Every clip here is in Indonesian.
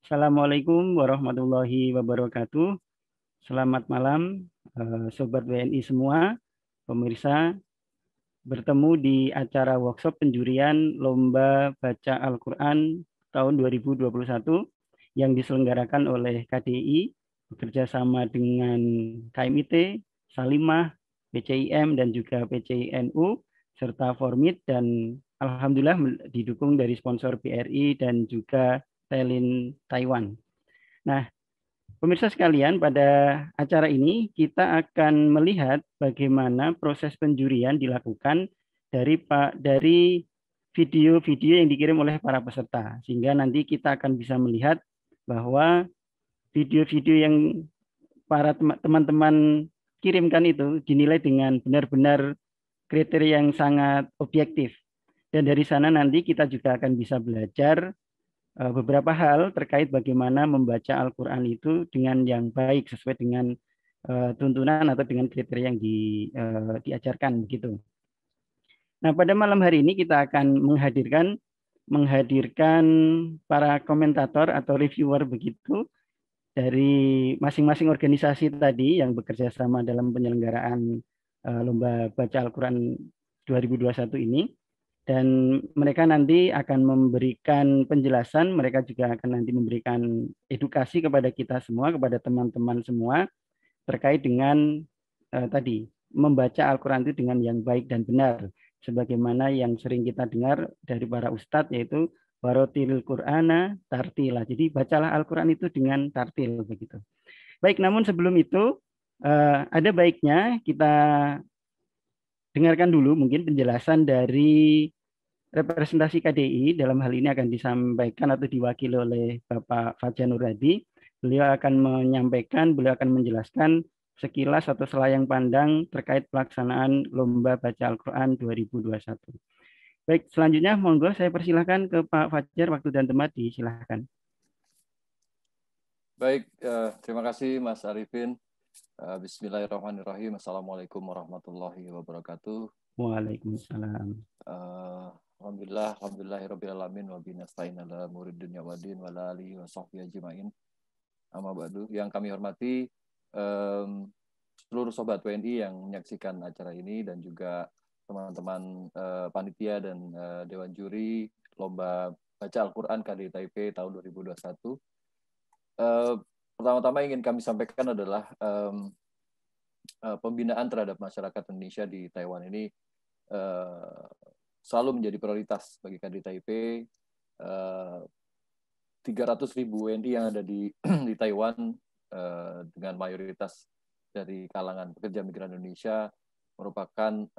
Assalamualaikum warahmatullahi wabarakatuh. Selamat malam, Sobat WNI semua, pemirsa. Bertemu di acara workshop penjurian Lomba Baca Al-Quran tahun 2021 yang diselenggarakan oleh KDI bekerjasama dengan KMIT, Salimah, PCIM, dan juga PCINU, serta Formit, dan Alhamdulillah didukung dari sponsor BRI dan juga Telin Taiwan. Nah, pemirsa sekalian, pada acara ini kita akan melihat bagaimana proses penjurian dilakukan dari video-video yang dikirim oleh para peserta, sehingga nanti kita akan bisa melihat bahwa video-video yang para teman-teman kirimkan itu dinilai dengan benar-benar kriteria yang sangat objektif. Dan dari sana nanti kita juga akan bisa belajar beberapa hal terkait bagaimana membaca Al-Quran itu dengan yang baik sesuai dengan tuntunan atau dengan kriteria yang diajarkan begitu. Nah, pada malam hari ini kita akan menghadirkan para komentator atau reviewer begitu dari masing-masing organisasi tadi yang bekerja sama dalam penyelenggaraan Lomba Baca Al-Quran 2021 ini. Dan mereka nanti akan memberikan penjelasan, mereka juga akan nanti memberikan edukasi kepada kita semua, kepada teman-teman semua, terkait dengan tadi, membaca Al-Quran itu dengan yang baik dan benar. Sebagaimana yang sering kita dengar dari para ustadz, yaitu warotil Qur'ana tartila. Jadi bacalah Al-Quran itu dengan tartil begitu. Baik, namun sebelum itu ada baiknya kita dengarkan dulu mungkin penjelasan dari representasi KDI. Dalam hal ini akan disampaikan atau diwakili oleh Bapak Fajar Nuradi. Beliau akan menjelaskan sekilas atau selayang pandang terkait pelaksanaan Lomba Baca Al-Quran 2021. Baik, selanjutnya monggo saya persilahkan ke Pak Fajar, waktu dan tempat disilahkan. Baik, terima kasih Mas Arifin. Bismillahirrahmanirrahim. Assalamualaikum warahmatullahi wabarakatuh. Waalaikumsalam. Alhamdulillahirrabbilalamin wa binasta'in ala murid dunya wa din wa la alihi wa sahbihi ajma'in. Amma ba'du. Yang kami hormati seluruh sobat WNI yang menyaksikan acara ini dan juga teman-teman panitia dan dewan juri Lomba Baca Al-Quran KDI Taipei tahun 2021. Pertama-tama ingin kami sampaikan adalah pembinaan terhadap masyarakat Indonesia di Taiwan ini selalu menjadi prioritas bagi KDI Taipei. 300.000 WNI yang ada di Taiwan dengan mayoritas dari kalangan pekerja migran Indonesia merupakan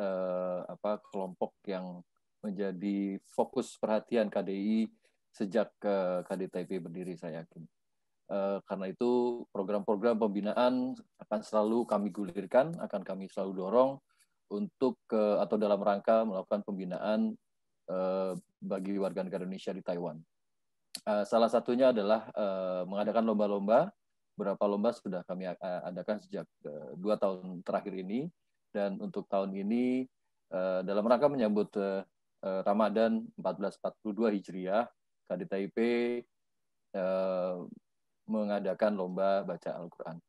kelompok yang menjadi fokus perhatian KDI sejak KDI Taipei berdiri, saya yakin. Karena itu program-program pembinaan akan selalu kami gulirkan, akan kami selalu dorong untuk atau dalam rangka melakukan pembinaan bagi warga negara Indonesia di Taiwan. Salah satunya adalah mengadakan lomba-lomba. Beberapa lomba sudah kami adakan sejak 2 tahun terakhir ini, dan untuk tahun ini dalam rangka menyambut Ramadan 1442 Hijriah, KDI Taipei mengadakan lomba baca Al-Quran.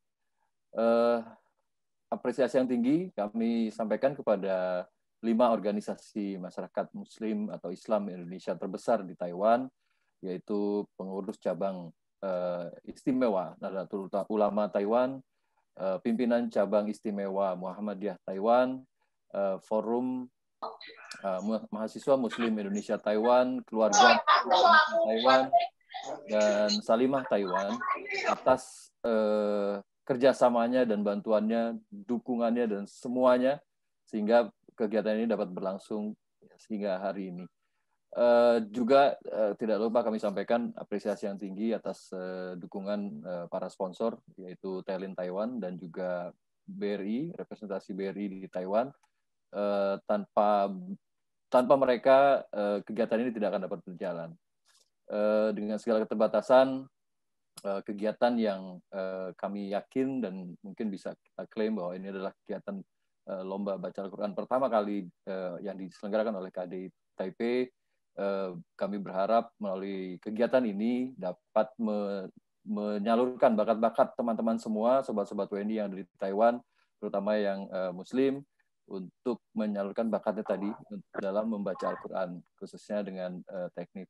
Apresiasi yang tinggi kami sampaikan kepada 5 organisasi masyarakat Muslim atau Islam Indonesia terbesar di Taiwan, yaitu pengurus cabang istimewa Nahdlatul Ulama Taiwan, pimpinan cabang istimewa Muhammadiyah Taiwan, forum mahasiswa Muslim Indonesia Taiwan, keluarga Taiwan, dan Salimah Taiwan atas kerjasamanya dan bantuannya, dukungannya, dan semuanya sehingga kegiatan ini dapat berlangsung hingga hari ini. Juga tidak lupa kami sampaikan apresiasi yang tinggi atas dukungan para sponsor, yaitu Telin Taiwan dan juga BRI, representasi BRI di Taiwan. Tanpa mereka kegiatan ini tidak akan dapat berjalan. Dengan segala keterbatasan, kegiatan yang kami yakin dan mungkin bisa kita klaim bahwa ini adalah kegiatan lomba baca Al-Quran pertama kali yang diselenggarakan oleh KDI Taipei kami berharap melalui kegiatan ini dapat menyalurkan bakat-bakat teman-teman semua, sobat-sobat WNI yang ada di Taiwan, terutama yang Muslim, untuk menyalurkan bakatnya tadi dalam membaca Al-Quran, khususnya dengan teknik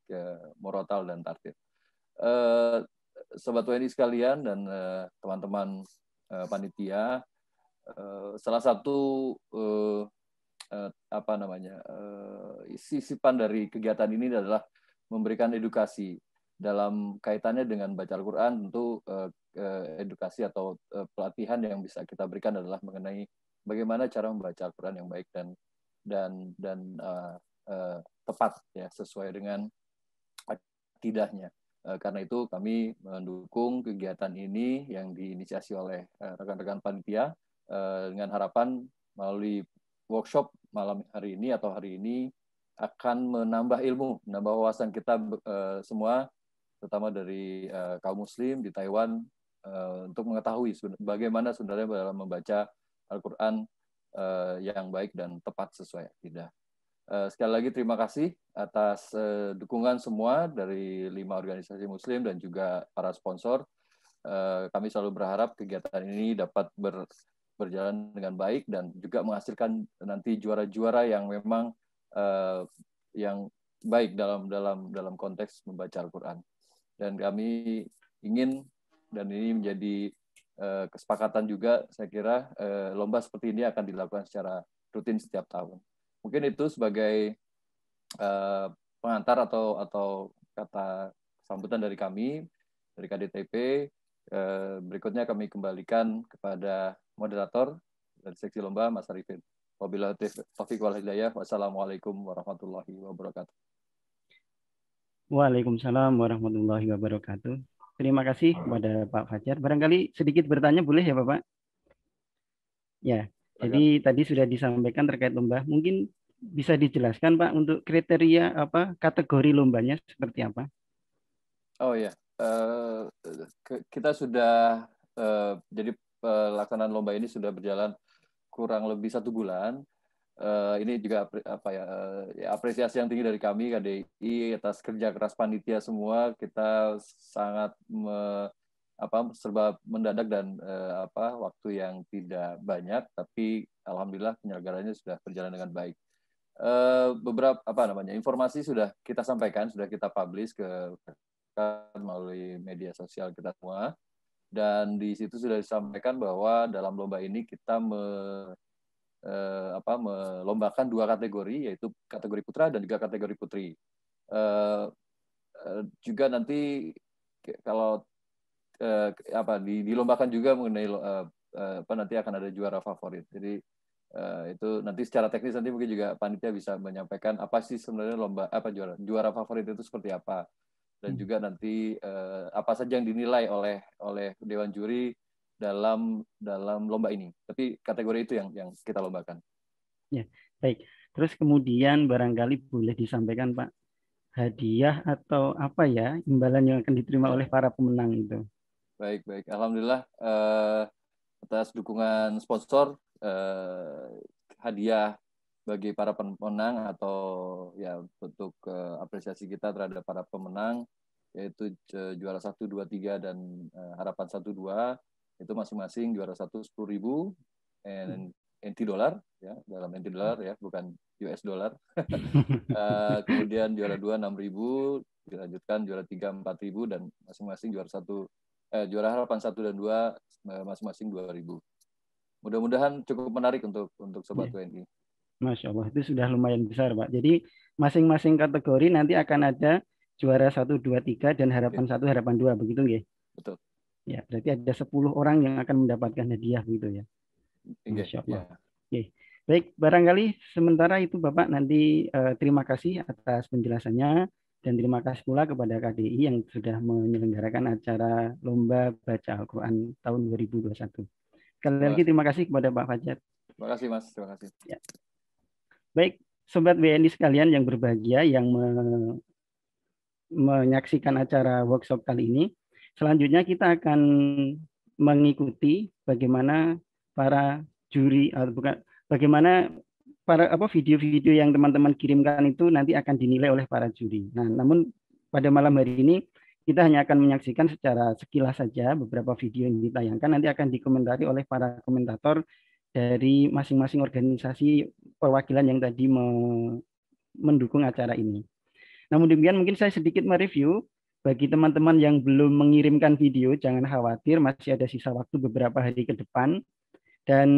murotal dan tartil. Sobat WNI sekalian dan teman-teman panitia, salah satu sisipan dari kegiatan ini adalah memberikan edukasi dalam kaitannya dengan baca Al-Quran. Tentu edukasi atau pelatihan yang bisa kita berikan adalah mengenai bagaimana cara membaca Al-Quran yang baik dan tepat ya, sesuai dengan akidahnya. Karena itu kami mendukung kegiatan ini yang diinisiasi oleh rekan-rekan panitia dengan harapan melalui workshop malam hari ini atau hari ini akan menambah ilmu, menambah wawasan kita semua, terutama dari kaum Muslim di Taiwan, untuk mengetahui bagaimana sebenarnya dalam membaca Al-Quran yang baik dan tepat sesuai akidah. Sekali lagi terima kasih atas dukungan semua dari 5 organisasi Muslim dan juga para sponsor. Kami selalu berharap kegiatan ini dapat berjalan dengan baik dan juga menghasilkan nanti juara-juara yang memang yang baik dalam konteks membaca Al-Quran. Dan kami ingin, dan ini menjadi kesepakatan juga, saya kira lomba seperti ini akan dilakukan secara rutin setiap tahun. Mungkin itu sebagai pengantar atau kata sambutan dari kami, dari KDTP. Berikutnya kami kembalikan kepada moderator dari seksi lomba, Mas Arifin. Wabillahi taufiq wal hidayah. Wassalamualaikum warahmatullahi wabarakatuh. Waalaikumsalam warahmatullahi wabarakatuh. Terima kasih kepada Pak Fajar. Barangkali sedikit bertanya boleh ya Bapak? Ya, jadi tadi sudah disampaikan terkait lomba. Mungkin bisa dijelaskan Pak untuk kriteria kategori lombanya seperti apa? Oh ya, kita sudah jadi pelaksanaan lomba ini sudah berjalan kurang lebih 1 bulan. Ini juga apresiasi yang tinggi dari kami KDI atas kerja keras panitia semua. Kita sangat serba mendadak dan waktu yang tidak banyak, tapi alhamdulillah penyelenggaranya sudah berjalan dengan baik. Beberapa informasi sudah kita sampaikan, sudah kita publish melalui media sosial kita semua, dan di situ sudah disampaikan bahwa dalam lomba ini kita melombakan 2 kategori, yaitu kategori putra dan juga kategori putri. Juga nanti kalau dilombakan juga mengenai nanti akan ada juara favorit. Jadi itu nanti secara teknis nanti mungkin juga panitia bisa menyampaikan apa sih sebenarnya juara favorit itu seperti apa, dan juga nanti apa saja yang dinilai oleh dewan juri dalam lomba ini. Tapi kategori itu yang kita lombakan. Ya, baik. Terus kemudian barangkali boleh disampaikan Pak, hadiah atau apa ya imbalan yang akan diterima oleh para pemenang itu? Baik. Alhamdulillah atas dukungan sponsor, hadiah bagi para pemenang atau ya bentuk apresiasi kita terhadap para pemenang, yaitu juara 1, 2, 3 dan harapan 1, 2, itu masing-masing juara 1 10.000 NT dolar ya, dalam NT dolar ya, bukan US dollar. Kemudian juara 2 6.000, dilanjutkan juara 3 4.000 dan masing-masing juara harapan 1 dan 2 masing-masing 2.000. Mudah-mudahan cukup menarik untuk Sobat WNI. Masya Allah, itu sudah lumayan besar Pak. Jadi masing-masing kategori nanti akan ada juara 1, 2, 3 dan harapan 1, harapan 2, begitu nggih? Betul. Ya, berarti ada 10 orang yang akan mendapatkan hadiah gitu ya. Masya Allah. Oke. Baik, barangkali sementara itu Bapak nanti terima kasih atas penjelasannya dan terima kasih pula kepada KDI yang sudah menyelenggarakan acara Lomba Baca Al-Quran tahun 2021. Sekali lagi terima kasih kepada Pak Fajar. Terima kasih Mas, terima kasih. Ya. Baik, Sobat WNI sekalian yang berbahagia yang menyaksikan acara workshop kali ini. Selanjutnya kita akan mengikuti bagaimana para juri, bagaimana video-video yang teman-teman kirimkan itu nanti akan dinilai oleh para juri. Nah, namun pada malam hari ini kita hanya akan menyaksikan secara sekilas saja beberapa video yang ditayangkan, nanti akan dikomentari oleh para komentator dari masing-masing organisasi perwakilan yang tadi mendukung acara ini. Namun demikian mungkin saya sedikit mereview bagi teman-teman yang belum mengirimkan video, jangan khawatir, masih ada sisa waktu beberapa hari ke depan. Dan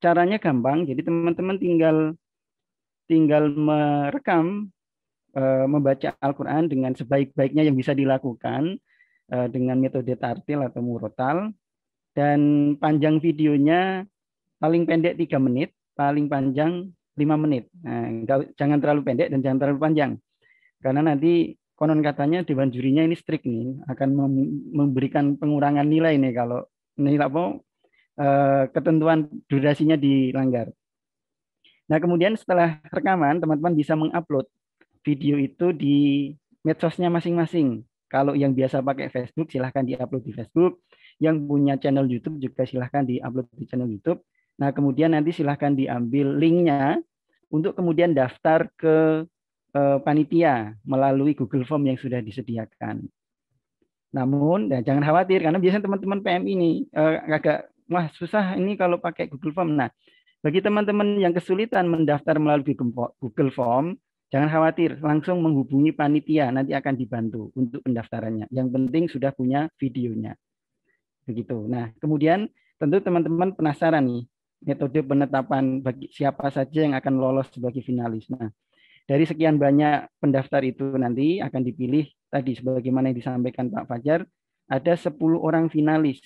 caranya gampang, jadi teman-teman tinggal merekam membaca Al-Quran dengan sebaik-baiknya yang bisa dilakukan dengan metode tartil atau murotal, dan panjang videonya paling pendek 3 menit, paling panjang 5 menit. Nah, jangan terlalu pendek dan jangan terlalu panjang. Karena nanti konon katanya dewan jurinya ini strict nih, akan memberikan pengurangan nilai nih kalau nilai ketentuan durasinya dilanggar. Nah, kemudian setelah rekaman, teman-teman bisa mengupload video itu di medsosnya masing-masing. Kalau yang biasa pakai Facebook, silahkan diupload di Facebook. Yang punya channel YouTube juga silahkan diupload di channel YouTube. Nah, kemudian nanti silahkan diambil linknya untuk kemudian daftar ke panitia melalui Google Form yang sudah disediakan. Namun, jangan khawatir, karena biasanya teman-teman PMI ini agak, wah susah ini kalau pakai Google Form. Nah, bagi teman-teman yang kesulitan mendaftar melalui Google Form, jangan khawatir, langsung menghubungi panitia, nanti akan dibantu untuk pendaftarannya. Yang penting sudah punya videonya. Begitu. Nah, kemudian tentu teman-teman penasaran nih, metode penetapan bagi siapa saja yang akan lolos sebagai finalis. Nah, dari sekian banyak pendaftar itu nanti akan dipilih tadi sebagaimana yang disampaikan Pak Fajar, ada 10 orang finalis.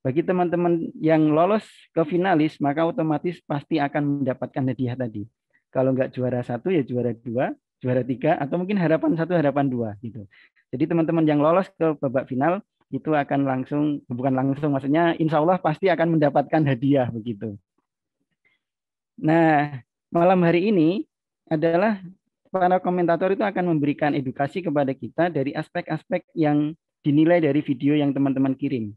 Bagi teman-teman yang lolos ke finalis, maka otomatis pasti akan mendapatkan hadiah tadi. Kalau nggak juara 1, ya juara 2, juara 3, atau mungkin harapan 1, harapan 2. Gitu. Jadi teman-teman yang lolos ke babak final, itu akan langsung, bukan langsung, maksudnya insya Allah pasti akan mendapatkan hadiah. Begitu. Nah, malam hari ini adalah para komentator itu akan memberikan edukasi kepada kita dari aspek-aspek yang dinilai dari video yang teman-teman kirim.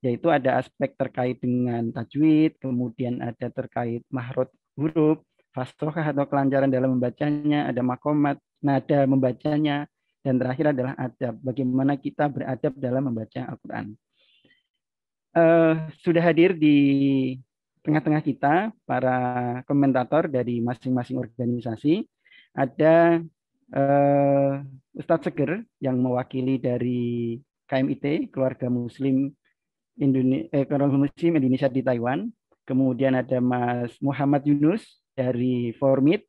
Yaitu ada aspek terkait dengan tajwid, kemudian ada terkait mahrot huruf, fashohah atau kelancaran dalam membacanya, ada makomat, nada membacanya, dan terakhir adalah adab, bagaimana kita beradab dalam membaca Al-Quran. Sudah hadir di tengah-tengah kita para komentator dari masing-masing organisasi. Ada Ustadz Seger yang mewakili dari KMIT, Keluarga Muslim Indonesia di Taiwan. Kemudian ada Mas Muhammad Yunus dari Formit,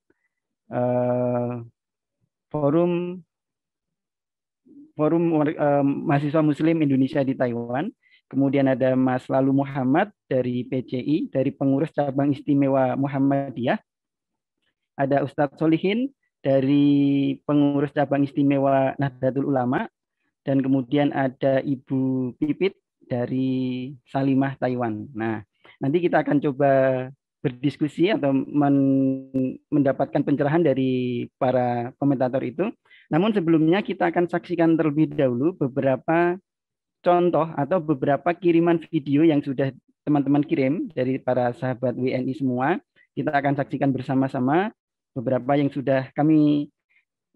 Forum Mahasiswa Muslim Indonesia di Taiwan. Kemudian ada Mas Lalu Muhammad dari PCI, dari Pengurus Cabang Istimewa Muhammadiyah. Ada Ustadz Solihin dari Pengurus Cabang Istimewa Nahdlatul Ulama. Dan kemudian ada Ibu Pipit dari Salimah Taiwan. Nah, nanti kita akan coba berdiskusi atau mendapatkan pencerahan dari para komentator itu. Namun sebelumnya kita akan saksikan terlebih dahulu beberapa contoh atau beberapa kiriman video yang sudah teman-teman kirim dari para sahabat WNI semua. Kita akan saksikan bersama-sama beberapa yang sudah kami,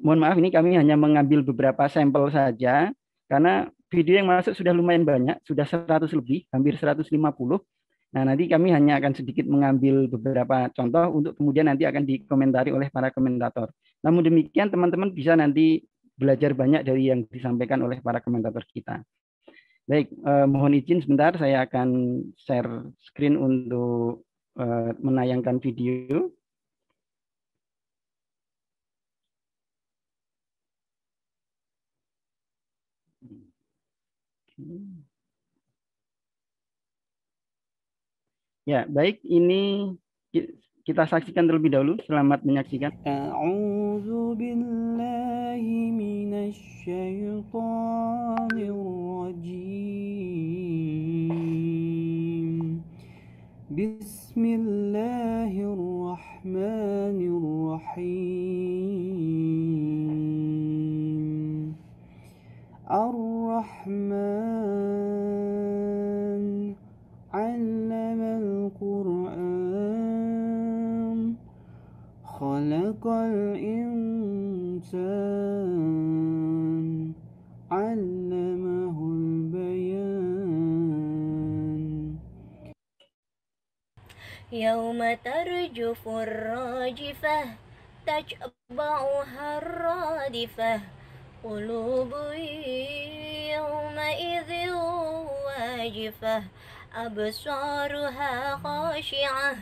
mohon maaf ini kami hanya mengambil beberapa sampel saja, karena video yang masuk sudah lumayan banyak, sudah 100 lebih, hampir 150. Nah, nanti kami hanya akan sedikit mengambil beberapa contoh untuk kemudian nanti akan dikomentari oleh para komentator. Namun demikian teman-teman bisa nanti belajar banyak dari yang disampaikan oleh para komentator kita. Baik, mohon izin sebentar saya akan share screen untuk menayangkan video. Ya, baik, ini kita saksikan terlebih dahulu. Selamat menyaksikan. A'udzu billahi minasy syaithanir rajim. Bismillahirrahmanirrahim. Ar-Rahman 'allamal Qur'an خلق الإنسان علمه البيان يوم ترجف الراجفة تتبعها الرادفة قلوب يومئذ واجفة أبصارها خاشعة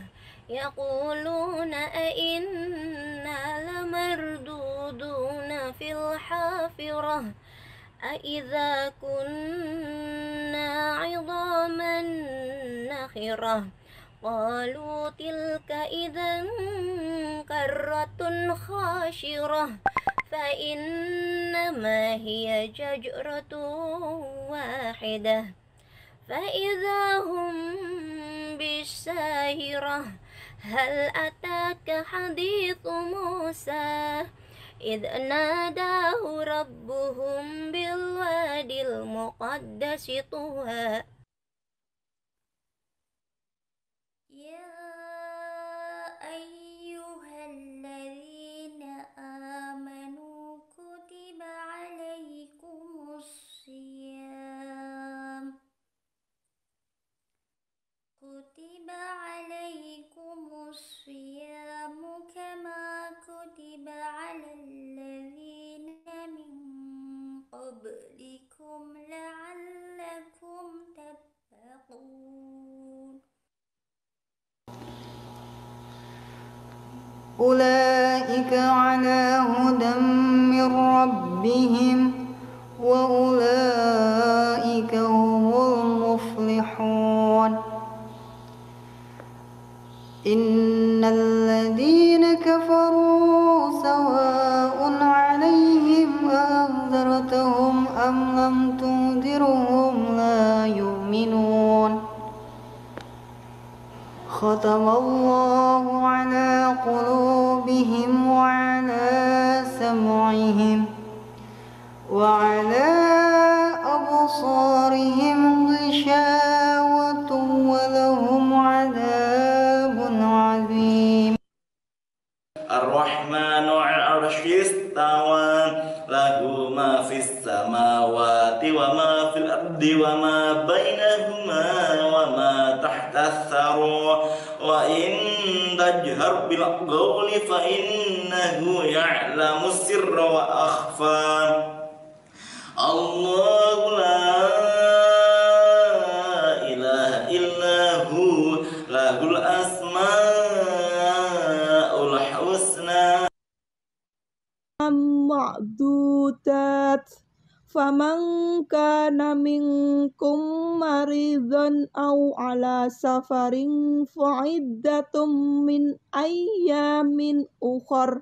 يقولون أئنا لمردودون في الحافرة أئذا كنا عظاما نخرة قالوا تلك إذا كرة خاشرة فإنما هي شجرة واحدة فإذا هم بالساهرة هل أتاك حديث موسى إذ ناداه ربهم بالوادي المقدس طوى يا أيها الذين آمنوا كتب عليكم الصيام كما كتب على الذين من قبلكم لعلكم تتقون أولئك على هدى من ربهم وأولئك هم المفلحون إن الذين كفروا سواء عليهم أنذرتهم أم لم تنذرهم لا يؤمنون ختم الله على قلوبهم وعلى سمعهم وعلى أبصارهم غشاوة ولهم عذاب عظيم الرحمن على العرش استوى له ما في السماوات وما في الأرض وما بينهما وما تحت الثرى وإن تجهر بالقول فإنه يعلم السر وأخفى الله لا إله إلا هو له الأسماء الحسنى معدودات فمن كان منكم مريضا أو على سفر فعدة من أيام أخر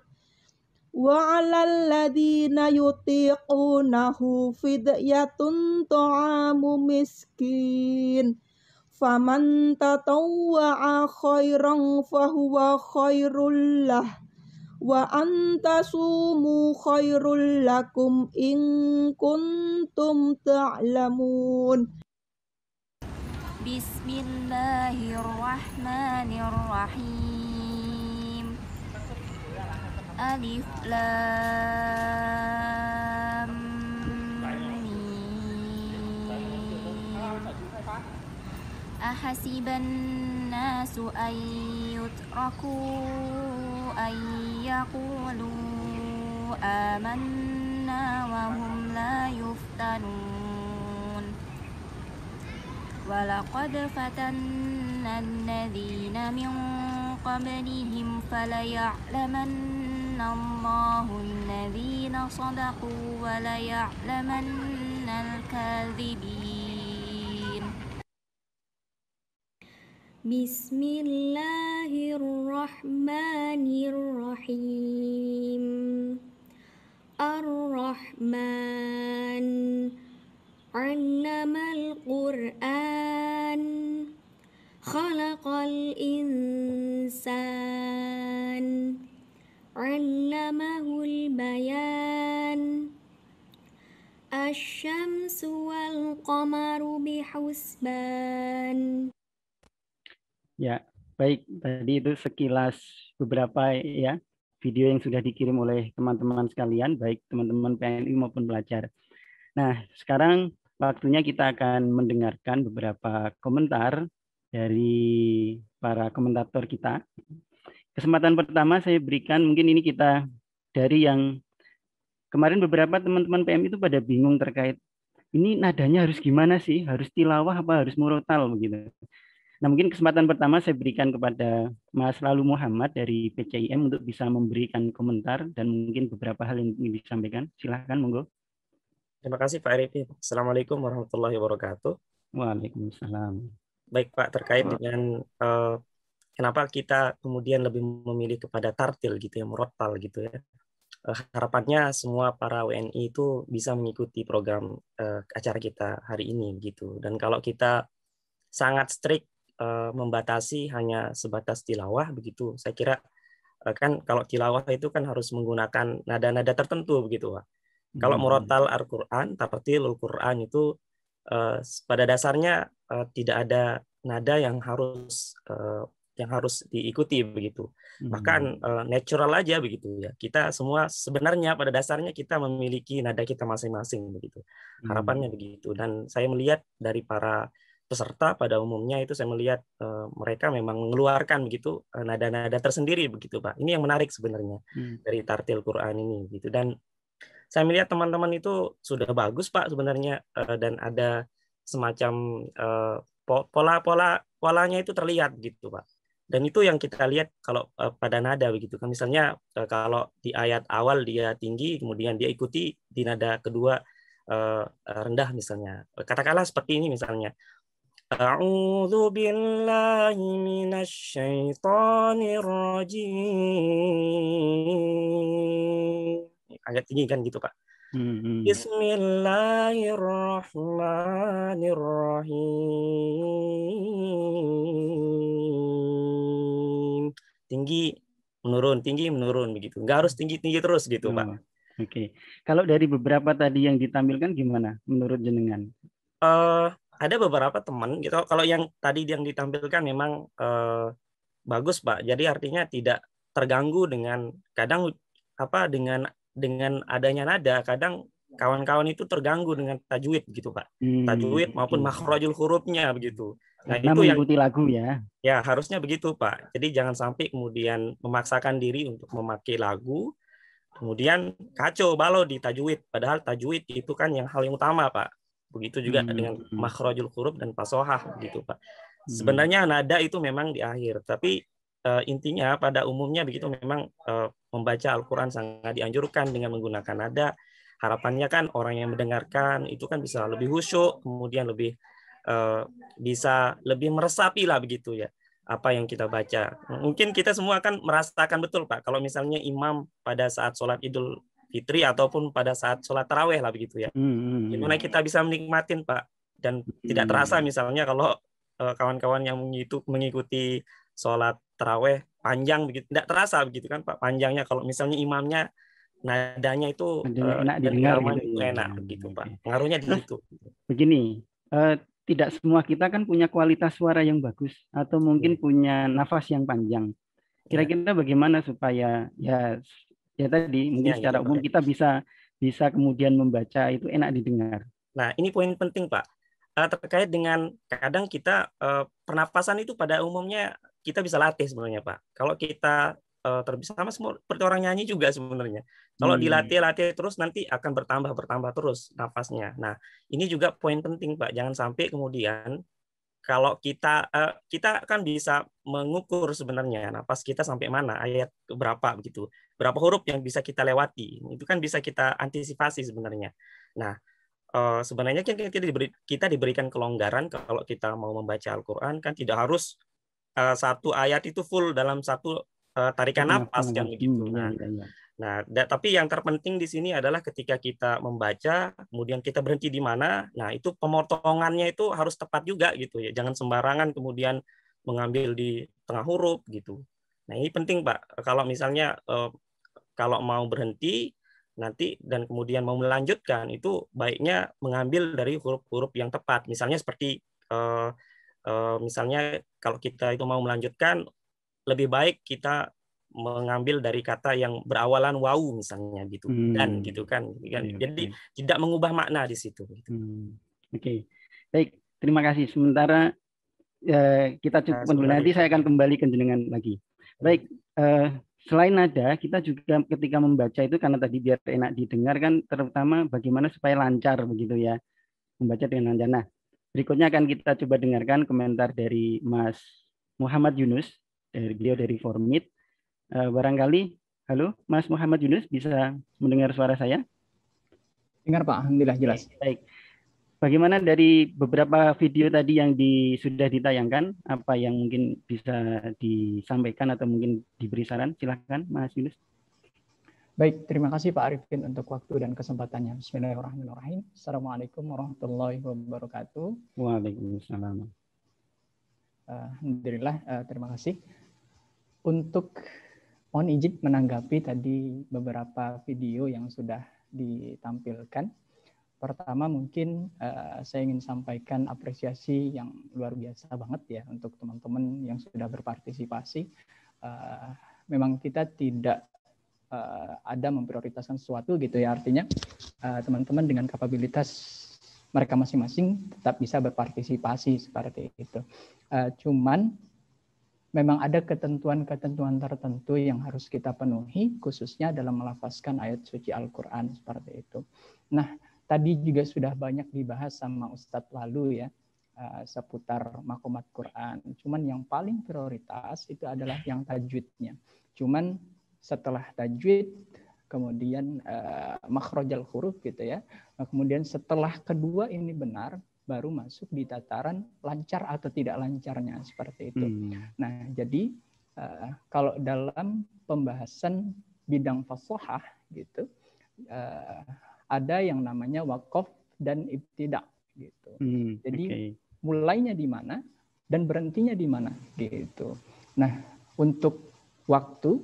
وعلى الذين يطيقونه فدية طعام مسكين فمن تطوع خيرا فهو خير له وأن تصوموا خير لكم إن كنتم تعلمون بسم الله الرحمن الرحيم ألف لام ميم أحسب الناس أن يتركوا أن يقولوا آمنا وهم لا يفتنون ولقد فتنا الذين من قبلهم فليعلمن الله الذين صدقوا وليعلمن الكاذبين بسم الله الرحمن الرحيم الرحمن علم القرآن خلق الإنسان علمه البيان الشمس والقمر بحسبان. Ya, baik. Tadi itu sekilas beberapa ya video yang sudah dikirim oleh teman-teman sekalian, baik teman-teman PNI maupun pelajar. Nah, sekarang waktunya kita akan mendengarkan beberapa komentar dari para komentator kita. Kesempatan pertama saya berikan, mungkin ini kita dari yang kemarin beberapa teman-teman PM itu pada bingung terkait ini nadanya harus gimana sih? Harus tilawah apa harus murotal begitu. Nah, mungkin kesempatan pertama saya berikan kepada Mas Lalu Muhammad dari PCIM untuk bisa memberikan komentar dan mungkin beberapa hal yang ingin disampaikan. Silahkan, monggo. Terima kasih Pak Arifin. Assalamualaikum warahmatullahi wabarakatuh. Waalaikumsalam. Baik Pak, terkait dengan kenapa kita kemudian lebih memilih kepada tartil gitu ya, murotal gitu ya. Harapannya semua para WNI itu bisa mengikuti program acara kita hari ini gitu. Dan kalau kita sangat strict membatasi hanya sebatas tilawah begitu, saya kira kan kalau tilawah itu kan harus menggunakan nada-nada tertentu begitu Pak. Kalau murotal Al-Quran, tartil Al-Quran itu pada dasarnya tidak ada nada yang harus diikuti begitu. Bahkan natural aja begitu ya. Kita semua sebenarnya pada dasarnya kita memiliki nada kita masing-masing begitu. Harapannya begitu. Dan saya melihat dari para peserta pada umumnya itu saya melihat mereka memang mengeluarkan begitu nada-nada tersendiri begitu Pak. Ini yang menarik sebenarnya dari tartil Quran ini gitu. Dan saya melihat teman-teman itu sudah bagus Pak sebenarnya dan ada semacam polanya itu terlihat gitu Pak. Dan itu yang kita lihat kalau pada nada begitu kan, misalnya kalau di ayat awal dia tinggi kemudian dia ikuti di nada kedua rendah misalnya. Katakanlah seperti ini misalnya. A'udzu billahi minasyaitonir rajim. Agak tinggi kan gitu Pak. Bismillahirrahmanirrahim. Tinggi menurun begitu. Nggak harus tinggi terus gitu Pak. Oke. Kalau dari beberapa tadi yang ditampilkan gimana menurut jenengan? Ada beberapa teman gitu. Kalau yang tadi yang ditampilkan memang bagus Pak. Jadi artinya tidak terganggu dengan kadang dengan adanya nada. Kadang kawan-kawan itu terganggu dengan tajwid gitu Pak. Tajwid maupun makhrajul hurufnya begitu. Nah, itu mengikuti lagu ya. Ya, harusnya begitu Pak. Jadi jangan sampai kemudian memaksakan diri untuk memakai lagu kemudian kacau balau di tajwid. Padahal tajwid itu kan hal yang utama Pak. Begitu juga dengan makhrajul huruf dan fasohah gitu Pak. Sebenarnya nada itu memang di akhir, tapi intinya pada umumnya begitu memang membaca Al-Quran sangat dianjurkan dengan menggunakan nada. Harapannya kan orang yang mendengarkan itu kan bisa lebih khusyuk, kemudian lebih bisa lebih meresapi lah begitu ya apa yang kita baca. Mungkin kita semua kan merasakan betul Pak kalau misalnya imam pada saat sholat Idul Fitri ataupun pada saat sholat taraweh lah begitu ya. Gimana kita bisa menikmatin Pak dan tidak terasa misalnya kalau kawan-kawan yang mengikuti sholat taraweh panjang begitu, tidak terasa begitu kan Pak panjangnya kalau misalnya imamnya nadanya itu enak didengar gitu, enak begitu Pak. Pengaruhnya di situ. Begini, tidak semua kita kan punya kualitas suara yang bagus atau mungkin punya nafas yang panjang. Kira-kira bagaimana supaya ya tadi mungkin secara umum kita bisa kemudian membaca itu enak didengar. Nah, ini poin penting Pak. Terkait dengan kadang kita pernapasan itu pada umumnya kita bisa latih sebenarnya Pak. Kalau kita terbiasa sama seperti orang nyanyi juga sebenarnya. Kalau dilatih terus nanti akan bertambah terus nafasnya. Nah, ini juga poin penting Pak. Jangan sampai kemudian kalau kita kan bisa mengukur sebenarnya nafas kita sampai mana, ayat berapa begitu, berapa huruf yang bisa kita lewati, itu kan bisa kita antisipasi sebenarnya. Nah, sebenarnya kan kita diberikan kelonggaran kalau kita mau membaca Al-Quran kan tidak harus satu ayat itu full dalam satu tarikan nafas kan begitu. Nah, tapi yang terpenting di sini adalah ketika kita membaca, kemudian kita berhenti di mana, nah itu pemotongannya itu harus tepat juga gitu ya. Jangan sembarangan kemudian mengambil di tengah huruf gitu. Nah, ini penting Pak. Kalau misalnya kalau mau berhenti nanti dan kemudian mau melanjutkan itu baiknya mengambil dari huruf-huruf yang tepat. Misalnya seperti misalnya kalau kita itu mau melanjutkan lebih baik kita mengambil dari kata yang berawalan wawu misalnya gitu, dan gitu kan. Jadi tidak mengubah makna di situ. Oke. Baik, terima kasih. Sementara kita cukupkan dulu, nanti saya akan kembali ke jenengan lagi. Baik, selain nada, kita juga ketika membaca itu karena tadi biar enak didengar kan, terutama bagaimana supaya lancar begitu ya, membaca dengan lancar. Nah, berikutnya akan kita coba dengarkan komentar dari Mas Muhammad Yunus, beliau dari Formit. Barangkali, halo Mas Muhammad Yunus, bisa mendengar suara saya? Dengar Pak, Alhamdulillah jelas. Baik. Bagaimana dari beberapa video tadi yang sudah ditayangkan, apa yang mungkin bisa disampaikan atau mungkin diberi saran? Silahkan Mas Yunus. Baik, terima kasih Pak Arifin untuk waktu dan kesempatannya. Bismillahirrahmanirrahim. Assalamualaikum warahmatullahi wabarakatuh. Waalaikumsalam. Alhamdulillah, terima kasih. Untuk mohon izin menanggapi tadi beberapa video yang sudah ditampilkan. Pertama mungkin saya ingin sampaikan apresiasi yang luar biasa banget ya untuk teman-teman yang sudah berpartisipasi. Memang kita tidak ada memprioritaskan sesuatu gitu ya, artinya teman-teman dengan kapabilitas mereka masing-masing tetap bisa berpartisipasi seperti itu. Cuman memang ada ketentuan-ketentuan tertentu yang harus kita penuhi, khususnya dalam melafazkan ayat suci Al-Quran seperti itu. Nah, tadi juga sudah banyak dibahas sama Ustadz lalu ya, seputar makomat Quran. Cuman yang paling prioritas itu adalah yang tajwidnya. Cuman setelah tajwid, kemudian makhrajal huruf gitu ya. Kemudian setelah kedua ini benar, baru masuk di tataran lancar atau tidak lancarnya seperti itu. Nah, jadi kalau dalam pembahasan bidang fasahah gitu, ada yang namanya waqaf dan ibtida gitu. Jadi mulainya di mana dan berhentinya di mana gitu. Nah, untuk waktu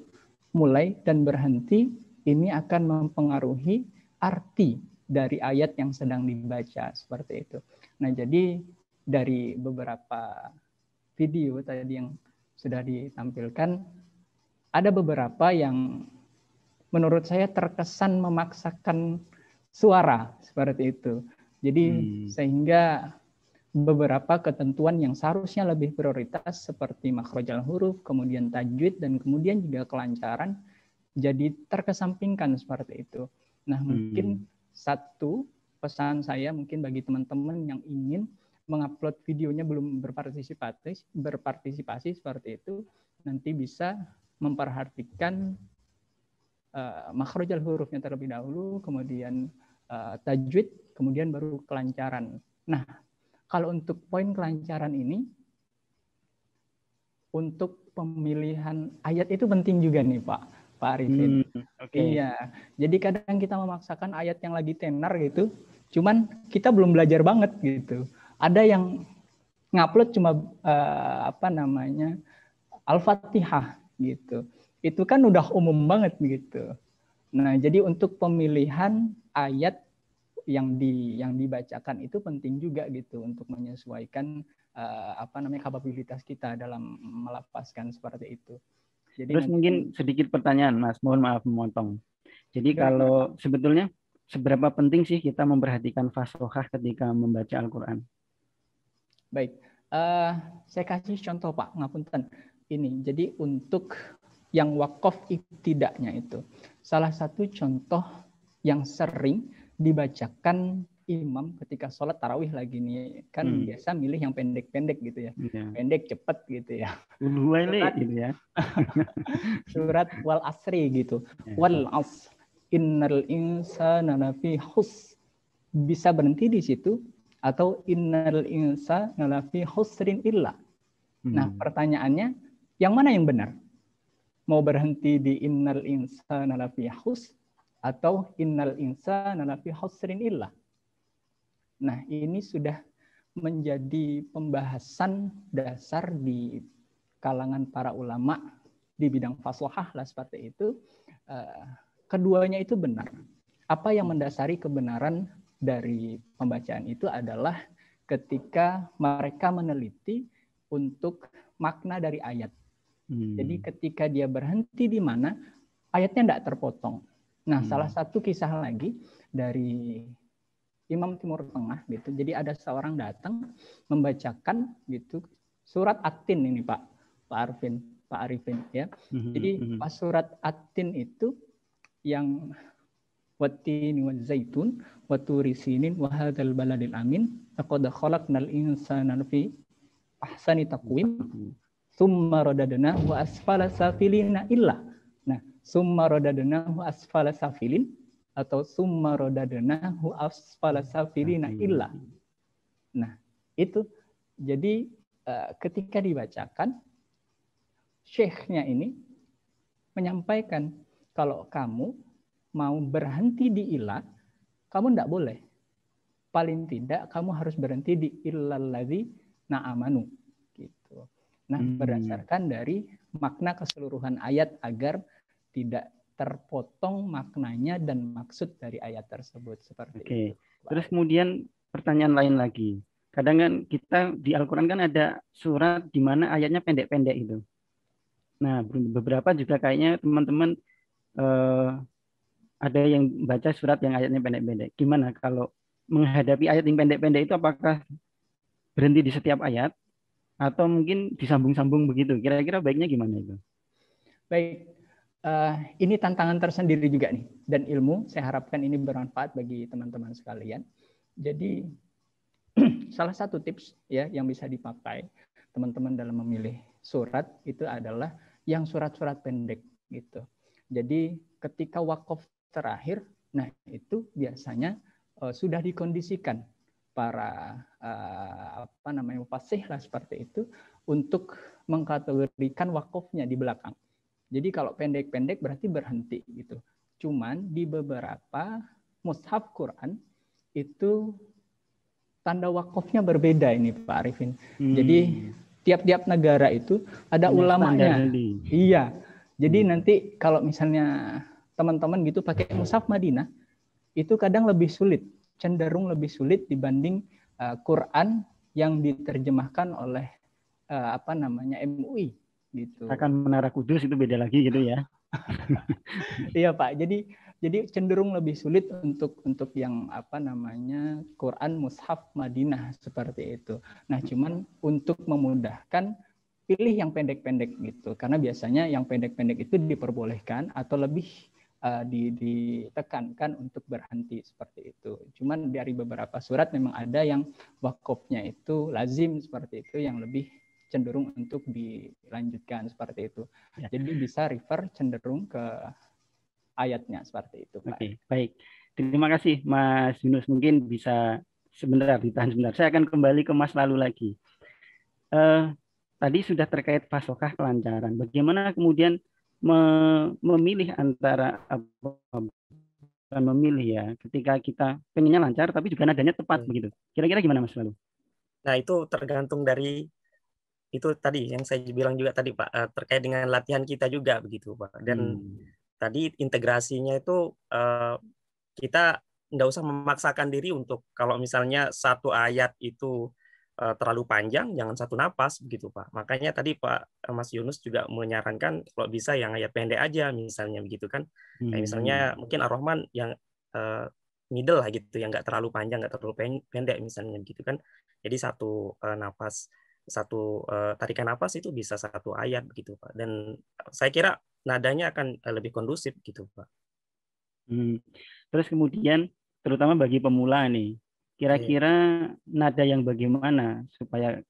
mulai dan berhenti ini akan mempengaruhi arti dari ayat yang sedang dibaca seperti itu. Nah, jadi dari beberapa video tadi yang sudah ditampilkan, ada beberapa yang menurut saya terkesan memaksakan suara seperti itu. Jadi sehingga beberapa ketentuan yang seharusnya lebih prioritas seperti makhrajal huruf, kemudian tajwid, dan kemudian juga kelancaran jadi terkesampingkan seperti itu. Nah, mungkin satu pesan saya mungkin bagi teman-teman yang ingin mengupload videonya belum berpartisipasi seperti itu, nanti bisa memperhatikan makhrajal hurufnya terlebih dahulu, kemudian tajwid, kemudian baru kelancaran. Nah, kalau untuk poin kelancaran ini, untuk pemilihan ayat itu penting juga nih Pak Arifin. Iya, jadi kadang kita memaksakan ayat yang lagi tenar gitu, cuman kita belum belajar banget gitu. Ada yang ngupload cuma Al-Fatihah gitu. Itu kan udah umum banget gitu. Nah, jadi untuk pemilihan ayat yang dibacakan itu penting juga gitu untuk menyesuaikan kapabilitas kita dalam melafazkan seperti itu. Jadi terus mungkin sedikit pertanyaan Mas, mohon maaf memotong. Jadi kalau sebetulnya seberapa penting sih kita memperhatikan fashohah ketika membaca Al-Quran? Baik, saya kasih contoh Pak, ngapunten. Ini, jadi untuk yang waqaf ibtida'nya itu, salah satu contoh yang sering dibacakan imam ketika sholat tarawih lagi nih, kan biasa milih yang pendek-pendek gitu ya, pendek cepet gitu ya. Surat, gitu ya. Surat wal asri gitu, wal as innal insana lafi khusr, bisa berhenti di situ, atau innal insana lafi khusrin illa. Nah, pertanyaannya yang mana yang benar? Mau berhenti di innal insana lafi khusr atau innal insana lafi khusrin illa? Nah, ini sudah menjadi pembahasan dasar di kalangan para ulama di bidang fashohah lah seperti itu. Keduanya itu benar. Apa yang mendasari kebenaran dari pembacaan itu adalah ketika mereka meneliti untuk makna dari ayat. Jadi ketika dia berhenti di mana, ayatnya tidak terpotong. Nah, salah satu kisah lagi dari Imam Timur Tengah gitu. Jadi ada seorang datang membacakan gitu surat At-Tin ini Pak Arifin ya. Jadi pas surat At-Tin itu yang wattini wazaitun waturi sinin wa hadzal baladil amin laqad khalaqnal insana fi ahsani taqwim summa radadna wa asfala safilina illa. Nah, summa radadna wa asfala safilin atau summa radadna wa asfala safilina illa. Nah, itu jadi ketika dibacakan syekhnya ini menyampaikan kalau kamu mau berhenti di ilah, kamu tidak boleh. Paling tidak kamu harus berhenti di illallazi na'amanu. Gitu. Nah, berdasarkan dari makna keseluruhan ayat agar tidak terpotong maknanya dan maksud dari ayat tersebut. Seperti itu. Terus kemudian pertanyaan lain lagi. Kadang kan kita di Al-Quran kan ada surat di mana ayatnya pendek-pendek itu. Nah, beberapa juga kayaknya teman-teman ada yang baca surat yang ayatnya pendek-pendek. Gimana kalau menghadapi ayat yang pendek-pendek itu, apakah berhenti di setiap ayat atau mungkin disambung-sambung begitu? Kira-kira baiknya gimana itu? Baik, ini tantangan tersendiri juga nih. Dan ilmu, saya harapkan ini bermanfaat bagi teman-teman sekalian. Jadi salah satu tips ya yang bisa dipakai teman-teman dalam memilih surat itu adalah yang surat-surat pendek gitu. Jadi ketika wakaf terakhir, nah itu biasanya sudah dikondisikan para fasih lah seperti itu untuk mengkategorikan wakafnya di belakang. Jadi kalau pendek-pendek berarti berhenti gitu. Cuman di beberapa mushaf Quran itu tanda wakafnya berbeda ini Pak Arifin. Jadi tiap-tiap negara itu ada ulamanya. Iya. Jadi nanti kalau misalnya teman-teman gitu pakai mushaf Madinah, itu kadang lebih sulit, cenderung lebih sulit dibanding Quran yang diterjemahkan oleh MUI gitu. Akan Menara Kudus itu beda lagi gitu ya. Iya Pak. Jadi cenderung lebih sulit untuk yang Quran mushaf Madinah seperti itu. Nah, cuman untuk memudahkan pilih yang pendek-pendek gitu. Karena biasanya yang pendek-pendek itu diperbolehkan atau lebih ditekankan untuk berhenti seperti itu. Cuman dari beberapa surat memang ada yang wakafnya itu lazim seperti itu, yang lebih cenderung untuk dilanjutkan seperti itu. Jadi bisa refer cenderung ke ayatnya seperti itu. Oke, baik. Terima kasih Mas Yunus. Mungkin bisa ditahan sebentar. Saya akan kembali ke Mas Lalu lagi. Tadi sudah terkait fasokah kelancaran. Bagaimana kemudian memilih antara ketika kita pengennya lancar tapi juga nadanya tepat begitu. Kira-kira gimana Mas Lalu? Nah, itu tergantung dari itu tadi yang saya bilang juga tadi Pak, terkait dengan latihan kita juga begitu Pak. Dan tadi integrasinya itu kita nggak usah memaksakan diri untuk kalau misalnya satu ayat itu terlalu panjang, jangan satu napas begitu Pak. Makanya tadi Pak Mas Yunus juga menyarankan kalau bisa yang ayat pendek aja misalnya begitu kan. Kayak misalnya mungkin Ar-Rahman yang middle lah gitu, yang nggak terlalu panjang, nggak terlalu pendek misalnya gitu kan. Jadi satu tarikan napas itu bisa satu ayat begitu Pak. Dan saya kira nadanya akan lebih kondusif gitu Pak. Terus kemudian terutama bagi pemula nih, kira-kira nada yang bagaimana supaya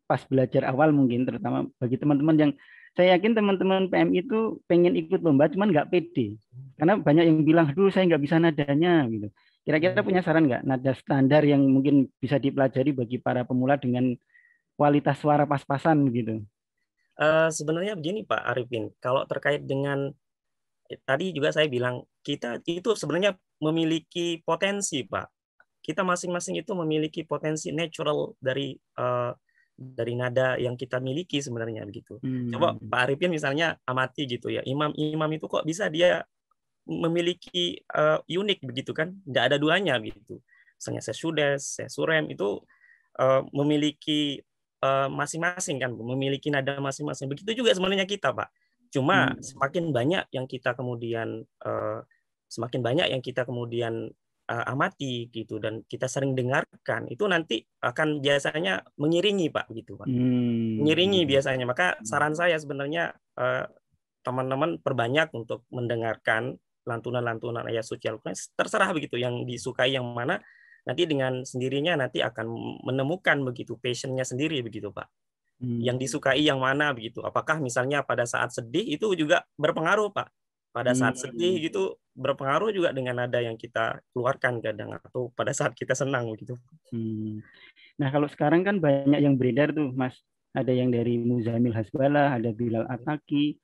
pas belajar awal mungkin, terutama bagi teman-teman yang saya yakin teman-teman PMI itu pengen ikut lomba cuman nggak pede karena banyak yang bilang aduh saya nggak bisa nadanya gitu. Kira-kira punya saran nggak nada standar yang mungkin bisa dipelajari bagi para pemula dengan kualitas suara pas-pasan gitu? Sebenarnya begini Pak Arifin, kalau terkait dengan tadi juga saya bilang kita itu sebenarnya memiliki potensi Pak. Kita masing-masing itu memiliki potensi natural dari nada yang kita miliki sebenarnya begitu. Coba Pak Arifin misalnya amati gitu ya, imam itu kok bisa dia memiliki unik begitu kan, nggak ada duanya gitu. Misalnya saya sudes, saya surem itu memiliki masing-masing kan, memiliki nada masing-masing. Begitu juga sebenarnya kita, Pak. Cuma semakin banyak yang kita kemudian amati gitu dan kita sering dengarkan, itu nanti akan biasanya mengiringi, Pak, gitu, Pak. Mengiringi biasanya. Maka saran saya sebenarnya teman-teman perbanyak untuk mendengarkan lantunan-lantunan ayat suci Al-Quran, terserah begitu yang disukai yang mana, nanti dengan sendirinya nanti akan menemukan begitu passionnya sendiri begitu, Pak. Yang disukai yang mana begitu. Apakah misalnya pada saat sedih itu juga berpengaruh, Pak. Pada saat sedih gitu berpengaruh juga dengan nada yang kita keluarkan kadang, atau pada saat kita senang begitu. Nah, kalau sekarang kan banyak yang beredar tuh, Mas. Ada yang dari Muzamil Hasbalah, ada Bilal Ataki,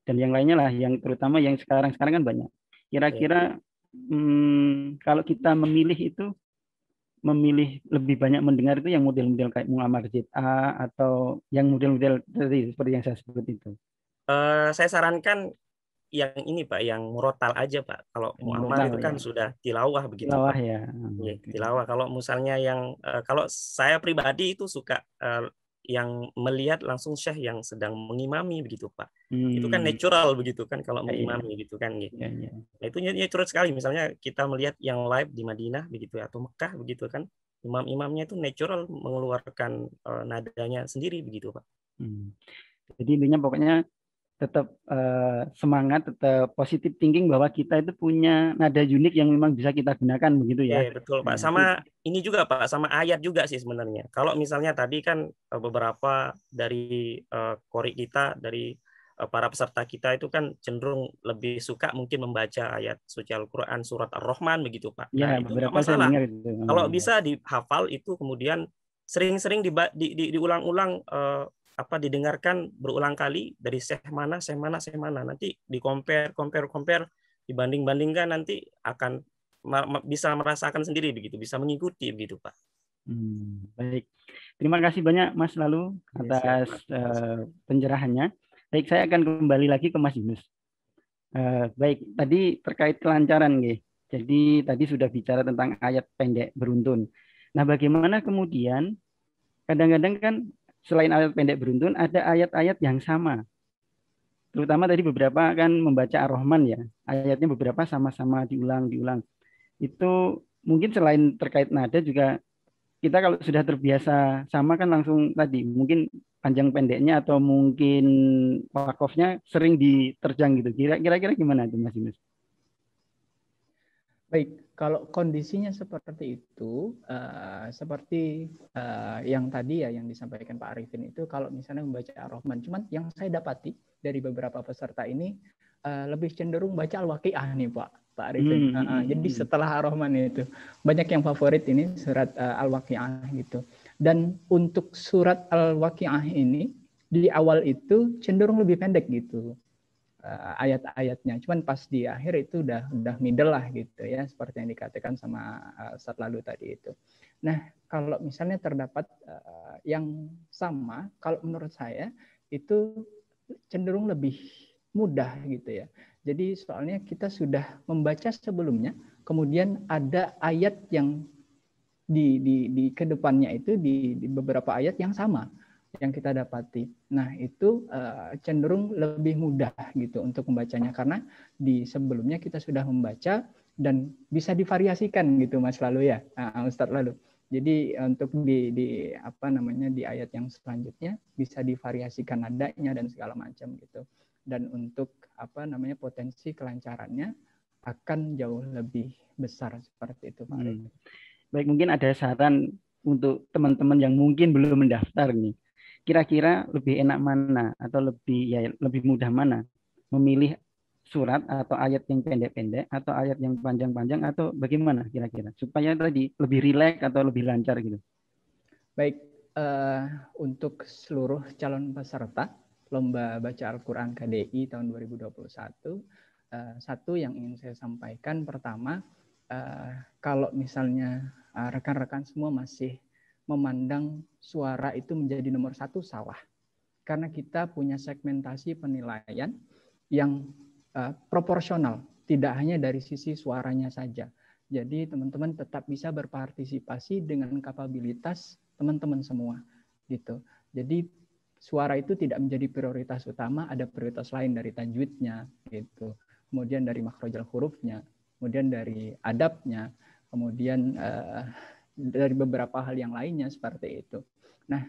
dan yang lainnya lah, yang terutama yang sekarang kan banyak. Kira-kira kalau kita memilih lebih banyak mendengar itu yang model-model kayak Muammar ZA atau yang model-model seperti yang saya sebut itu? Saya sarankan yang ini, Pak, yang murotal aja, Pak. Kalau Muammar itu kan sudah tilawah begitu. Tilawah Pak. Ya. Tilawah. Kalau misalnya yang kalau saya pribadi itu suka yang melihat langsung syekh yang sedang mengimami begitu, Pak. Itu kan natural begitu kan kalau mengimami gitu kan. Nah, itu natural sekali. Misalnya kita melihat yang live di Madinah begitu atau Mekah begitu kan. Imam-imamnya itu natural mengeluarkan nadanya sendiri begitu, Pak. Jadi intinya pokoknya tetap semangat, tetap positive thinking bahwa kita itu punya nada unik yang memang bisa kita gunakan begitu ya. Betul, Pak. Sama ini juga, Pak, sama ayat juga sih sebenarnya. Kalau misalnya tadi kan beberapa dari kori kita, dari para peserta kita itu kan cenderung lebih suka mungkin membaca ayat suci Al-Quran surat Ar-Rahman begitu, Pak. Ya, nah, itu nggak masalah. Kalau bisa dihafal itu kemudian sering-sering diulang-ulang didengarkan berulang kali dari syekh mana, nanti di-compare, dibanding-bandingkan, nanti akan bisa merasakan sendiri begitu, bisa mengikuti begitu, Pak. Baik. Terima kasih banyak Mas Lalu atas pencerahannya. Baik, saya akan kembali lagi ke Mas Yunus. Baik, tadi terkait kelancaran nggih. Jadi tadi sudah bicara tentang ayat pendek beruntun. Nah, bagaimana kemudian kadang-kadang kan selain ayat pendek beruntun, ada ayat-ayat yang sama. Terutama tadi beberapa kan membaca Ar-Rahman ya. Ayatnya beberapa sama-sama diulang. Itu mungkin selain terkait nada juga kita kalau sudah terbiasa sama kan langsung tadi mungkin panjang pendeknya atau mungkin wakofnya sering diterjang gitu. Kira-kira gimana itu Mas Yunus? Baik, kalau kondisinya seperti itu, seperti yang tadi ya yang disampaikan Pak Arifin itu, kalau misalnya membaca Ar-Rahman, cuman yang saya dapati dari beberapa peserta ini lebih cenderung baca Al-Waqi'ah nih Pak Arifin. Jadi setelah Ar-Rahman itu banyak yang favorit ini surat Al-Waqi'ah gitu. Dan untuk surat Al-Waqi'ah ini di awal itu cenderung lebih pendek gitu. Ayat-ayatnya, cuman pas di akhir itu udah middle lah gitu ya, seperti yang dikatakan sama Ustadz Lalu tadi itu. Nah, kalau misalnya terdapat yang sama, kalau menurut saya itu cenderung lebih mudah gitu ya. Jadi soalnya kita sudah membaca sebelumnya, kemudian ada ayat yang di kedepannya itu di beberapa ayat yang sama yang kita dapati. Nah, itu cenderung lebih mudah gitu untuk membacanya karena di sebelumnya kita sudah membaca dan bisa divariasikan gitu Mas Lalu ya, Ustadz Lalu. Jadi untuk di ayat yang selanjutnya bisa divariasikan nadanya dan segala macam gitu. Dan untuk potensi kelancarannya akan jauh lebih besar seperti itu Pak. Baik, mungkin ada saran untuk teman-teman yang mungkin belum mendaftar nih. Kira-kira lebih enak mana atau lebih mudah mana memilih surat atau ayat yang pendek-pendek atau ayat yang panjang-panjang atau bagaimana kira-kira supaya tadi lebih rileks atau lebih lancar gitu. Baik, untuk seluruh calon peserta Lomba Baca Al-Quran KDI tahun 2021, satu yang ingin saya sampaikan pertama, kalau misalnya rekan-rekan semua masih memandang suara itu menjadi nomor satu, salah. Karena kita punya segmentasi penilaian yang proporsional, tidak hanya dari sisi suaranya saja. Jadi teman-teman tetap bisa berpartisipasi dengan kapabilitas teman-teman semua, gitu. Jadi suara itu tidak menjadi prioritas utama, ada prioritas lain dari tajwidnya gitu. Kemudian dari makhrajal hurufnya, kemudian dari adabnya, kemudian dari beberapa hal yang lainnya seperti itu. Nah,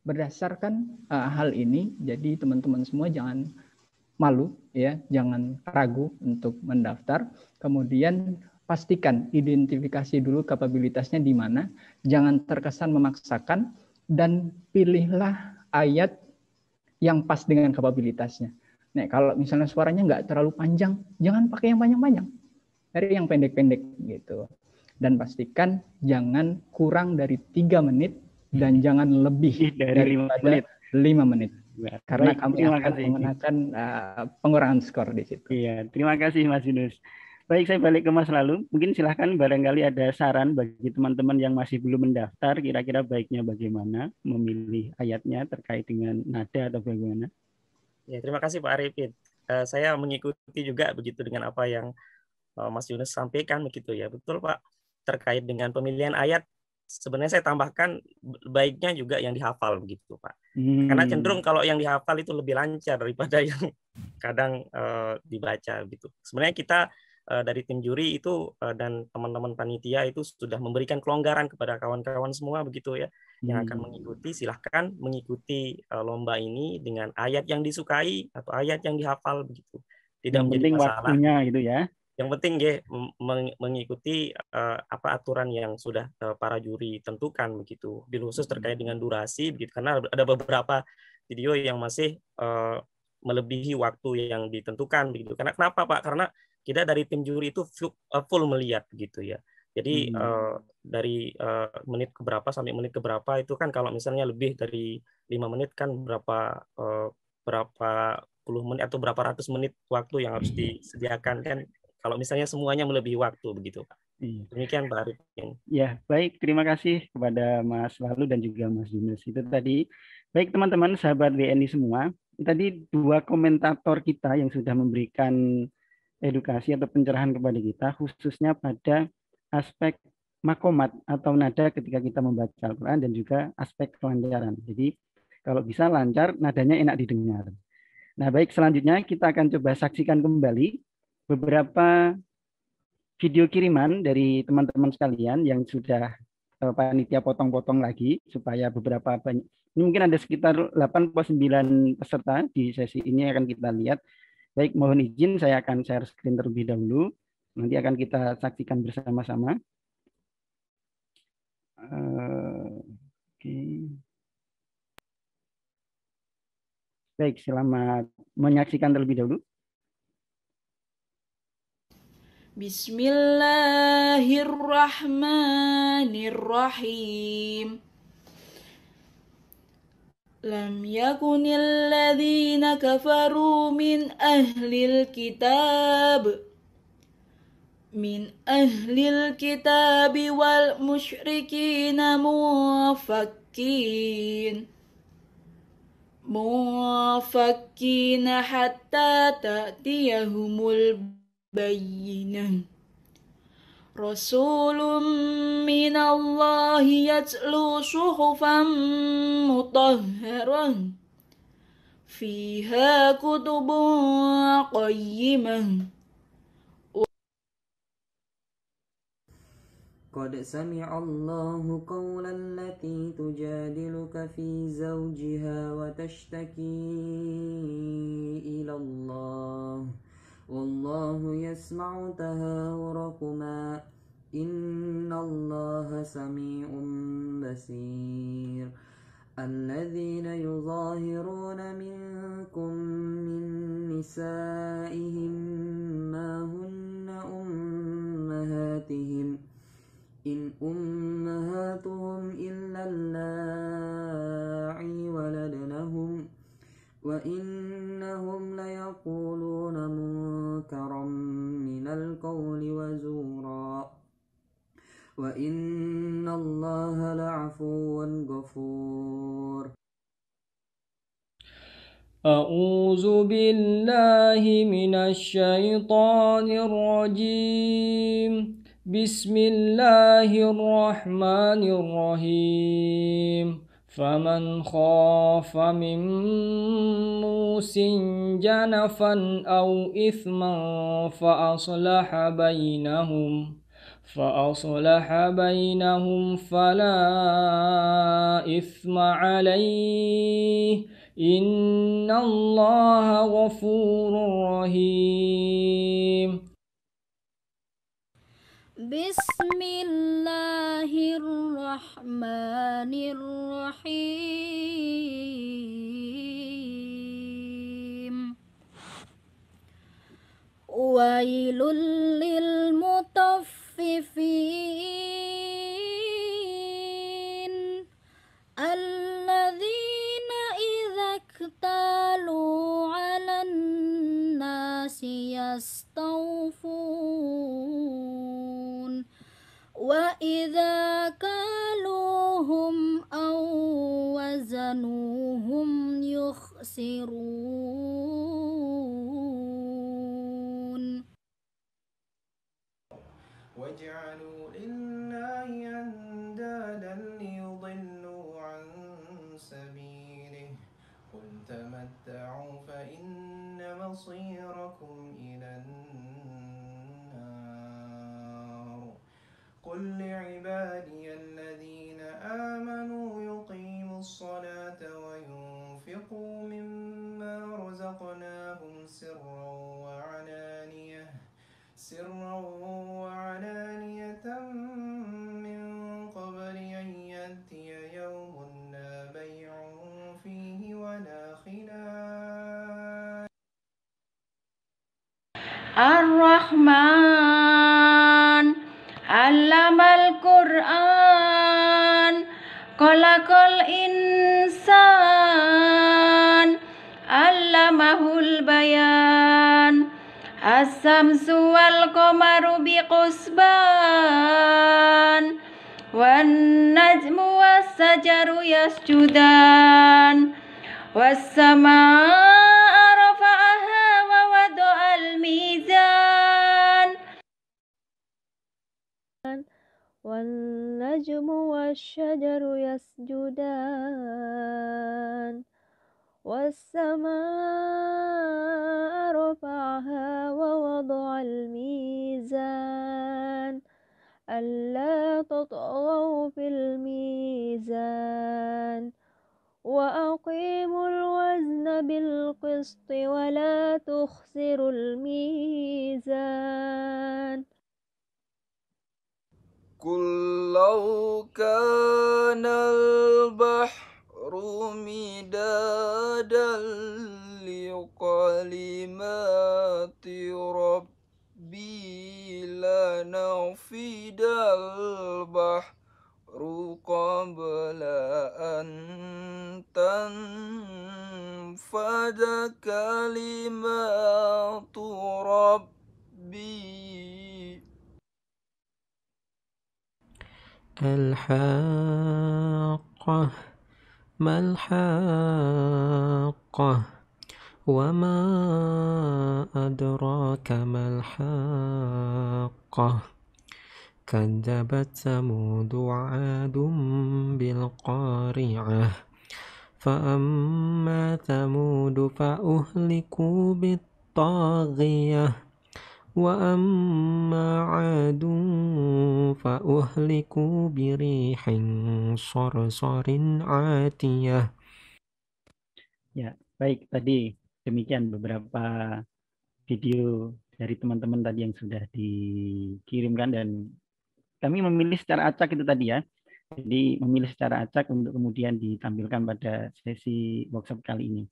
berdasarkan hal ini, jadi teman-teman semua jangan malu ya, jangan ragu untuk mendaftar. Kemudian pastikan identifikasi dulu kapabilitasnya di mana, jangan terkesan memaksakan, dan pilihlah ayat yang pas dengan kapabilitasnya. Nah, kalau misalnya suaranya nggak terlalu panjang, jangan pakai yang panjang-panjang, dari yang pendek-pendek gitu. Dan pastikan jangan kurang dari 3 menit dan jangan lebih dari 5 menit. 5 menit. Karena Baik, kami akan menggunakan pengurangan skor di situ. Iya, terima kasih Mas Yunus. Baik, saya balik ke Mas Lalu. Mungkin silahkan barangkali ada saran bagi teman-teman yang masih belum mendaftar, kira-kira baiknya bagaimana memilih ayatnya terkait dengan nada atau bagaimana? Ya, terima kasih Pak Arifin. Saya mengikuti juga begitu dengan apa yang Mas Yunus sampaikan begitu ya. Betul Pak, terkait dengan pemilihan ayat, sebenarnya saya tambahkan baiknya juga yang dihafal begitu Pak. Karena cenderung kalau yang dihafal itu lebih lancar daripada yang kadang dibaca gitu. Sebenarnya kita dari tim juri itu dan teman-teman panitia itu sudah memberikan kelonggaran kepada kawan-kawan semua begitu ya, yang akan mengikuti. Silahkan mengikuti lomba ini dengan ayat yang disukai atau ayat yang dihafal begitu. Tidak yang menjadi penting masalah. Waktunya gitu ya. Yang penting ya mengikuti apa aturan yang sudah para juri tentukan begitu. Bil khusus terkait dengan durasi begitu, karena ada beberapa video yang masih melebihi waktu yang ditentukan begitu. Karena kenapa Pak? Karena kita dari tim juri itu full melihat gitu ya. Jadi dari menit keberapa sampai menit keberapa itu kan kalau misalnya lebih dari 5 menit kan berapa puluh menit atau berapa ratus menit waktu yang harus disediakan kan. Kalau misalnya semuanya melebihi waktu begitu Pak. Demikian Pak Arifin. Ya, baik, terima kasih kepada Mas Lalu dan juga Mas Yunus. Itu tadi. Baik teman-teman, sahabat WNI semua, tadi 2 komentator kita yang sudah memberikan edukasi atau pencerahan kepada kita, khususnya pada aspek makomat atau nada ketika kita membaca Al-Quran dan juga aspek kelancaran. Jadi kalau bisa lancar, nadanya enak didengar. Nah baik, selanjutnya kita akan coba saksikan kembali beberapa video kiriman dari teman-teman sekalian yang sudah panitia potong-potong lagi supaya beberapa banyak. Ini mungkin ada sekitar 8 atau 9 peserta di sesi ini akan kita lihat. Baik, mohon izin saya akan share screen terlebih dahulu. Nanti akan kita saksikan bersama-sama. Oke. Baik, selamat menyaksikan terlebih dahulu. Bismillahirrahmanirrahim. Lam yakunil ladzina kafaru min ahlil kitab wal musyrikina mufakkina hatta ta'tiyahumul bayyinah. Rasulun minallahi yatlu suhufan mutahharah fiha kutubun qayyimah. قد سمع الله قول التي تجادلك في زوجها وتشتكي إلى الله والله يسمع تهاوركما إن الله سميع بصير الذين يظاهرون منكم من نسائهم ما هن أمهاتهم إن أمهاتهم إلا اللائي ولدنهم وإنهم ليقولون منكرا من القول وزورا وإن الله لعفو غفور. أعوذ بالله من الشيطان الرجيم. بسم الله الرحمن الرحيم. فمن خاف من موص جنفا أو إثما فأصلح بينهم فلا إثم عليه إن الله غفور رحيم. بسم الله الرحمن الرحيم. ويل للمطففين الذين إذا اكتالوا على الناس يستوفون وإذا كالوهم أو وزنوهم يخسرون. وَاجْعَلُوا لِلَّهِ أَنْدَادًا لِيُضِلُّوا عَنْ سَبِيلِهِ قُلْ تَمَتَّعُوا فَإِنَّ مَصِيرَكُمْ إِلَى النَّارِ قُلْ لِعِبَادِيَ الَّذِينَ آمَنُوا يُقِيمُوا الصَّلَاةَ وَيُنْفِقُوا مِمَّا رَزَقْنَاهُمْ سِرًّا وعلانية من قبل أن يأتي يوم لا بيع فيه ولا خلال. الرحمن علم القرآن خلق الإنسان علمه البيان الشمس والقمر بحسبان والنجم والشجر يسجدان والسماء رفعها ووضع الميزان والنجم والشجر يسجدان والسماء رفعها ووضع الميزان ألا تطغوا في الميزان وأقيموا الوزن بالقسط ولا تخسروا الميزان. قل لو كان البحر مدادا لكلمات ربي لنفد البحر قبل أن تنفد كلمات ربي. الحاقة ما الحاقة وما أدراك ما الحاقة كذبت ثمود وعاد بالقارعة فأما ثمود فأهلكوا بالطاغية وأما عاد فأهلكوا بريح صرصر عاتية. Ya, baik, tadi demikian beberapa video dari teman-teman tadi yang sudah dikirimkan dan kami memilih secara acak itu tadi ya. Jadi memilih secara acak untuk kemudian ditampilkan pada sesi workshop kali ini.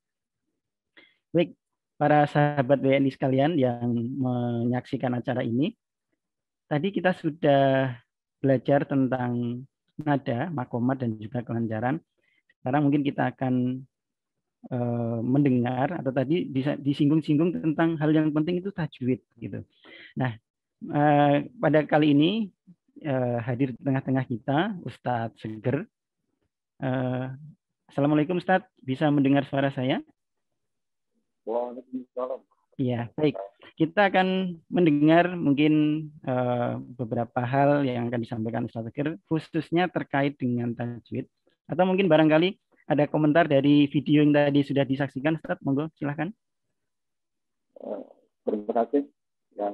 Baik, para sahabat WNI sekalian yang menyaksikan acara ini, tadi kita sudah belajar tentang nada, makomat, dan juga kelancaran. Sekarang mungkin kita akan mendengar atau tadi disinggung-singgung tentang hal yang penting itu tajwid gitu. Nah, pada kali ini hadir di tengah-tengah kita Ustadz Seger. Assalamualaikum Ustadz, bisa mendengar suara saya? Waalaikumsalam. Iya, baik. Kita akan mendengar mungkin beberapa hal yang akan disampaikan Ustadz Seger, khususnya terkait dengan tajwid. Atau mungkin barangkali ada komentar dari video yang tadi sudah disaksikan, Ustaz, monggo silahkan. Terima kasih yang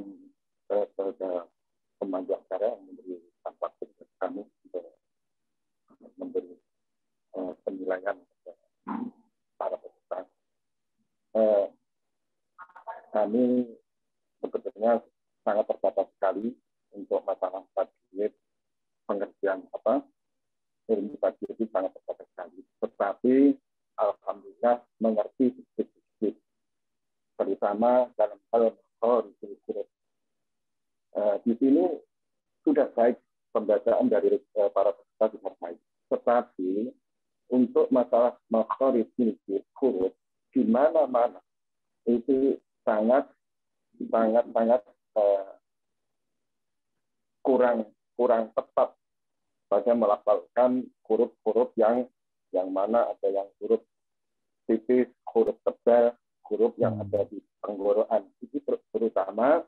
pemandu acara yang memberi waktu kami untuk memberi penilaian para peserta. Kami sebetulnya sangat terbatas sekali untuk masalah tajwid, pengertian ilmu tajwid itu sangat terbatas sekali. Tetapi alhamdulillah mengerti sedikit-sedikit, terutama dalam hal huruf. Di sini sudah baik pembacaan dari para peserta sudah baik. Tetapi untuk masalah makhraj huruf di mana-mana itu sangat kurang tepat pada melafalkan huruf-huruf yang mana ada yang huruf tipis, huruf tebal, huruf yang ada di tenggorokan. Itu terutama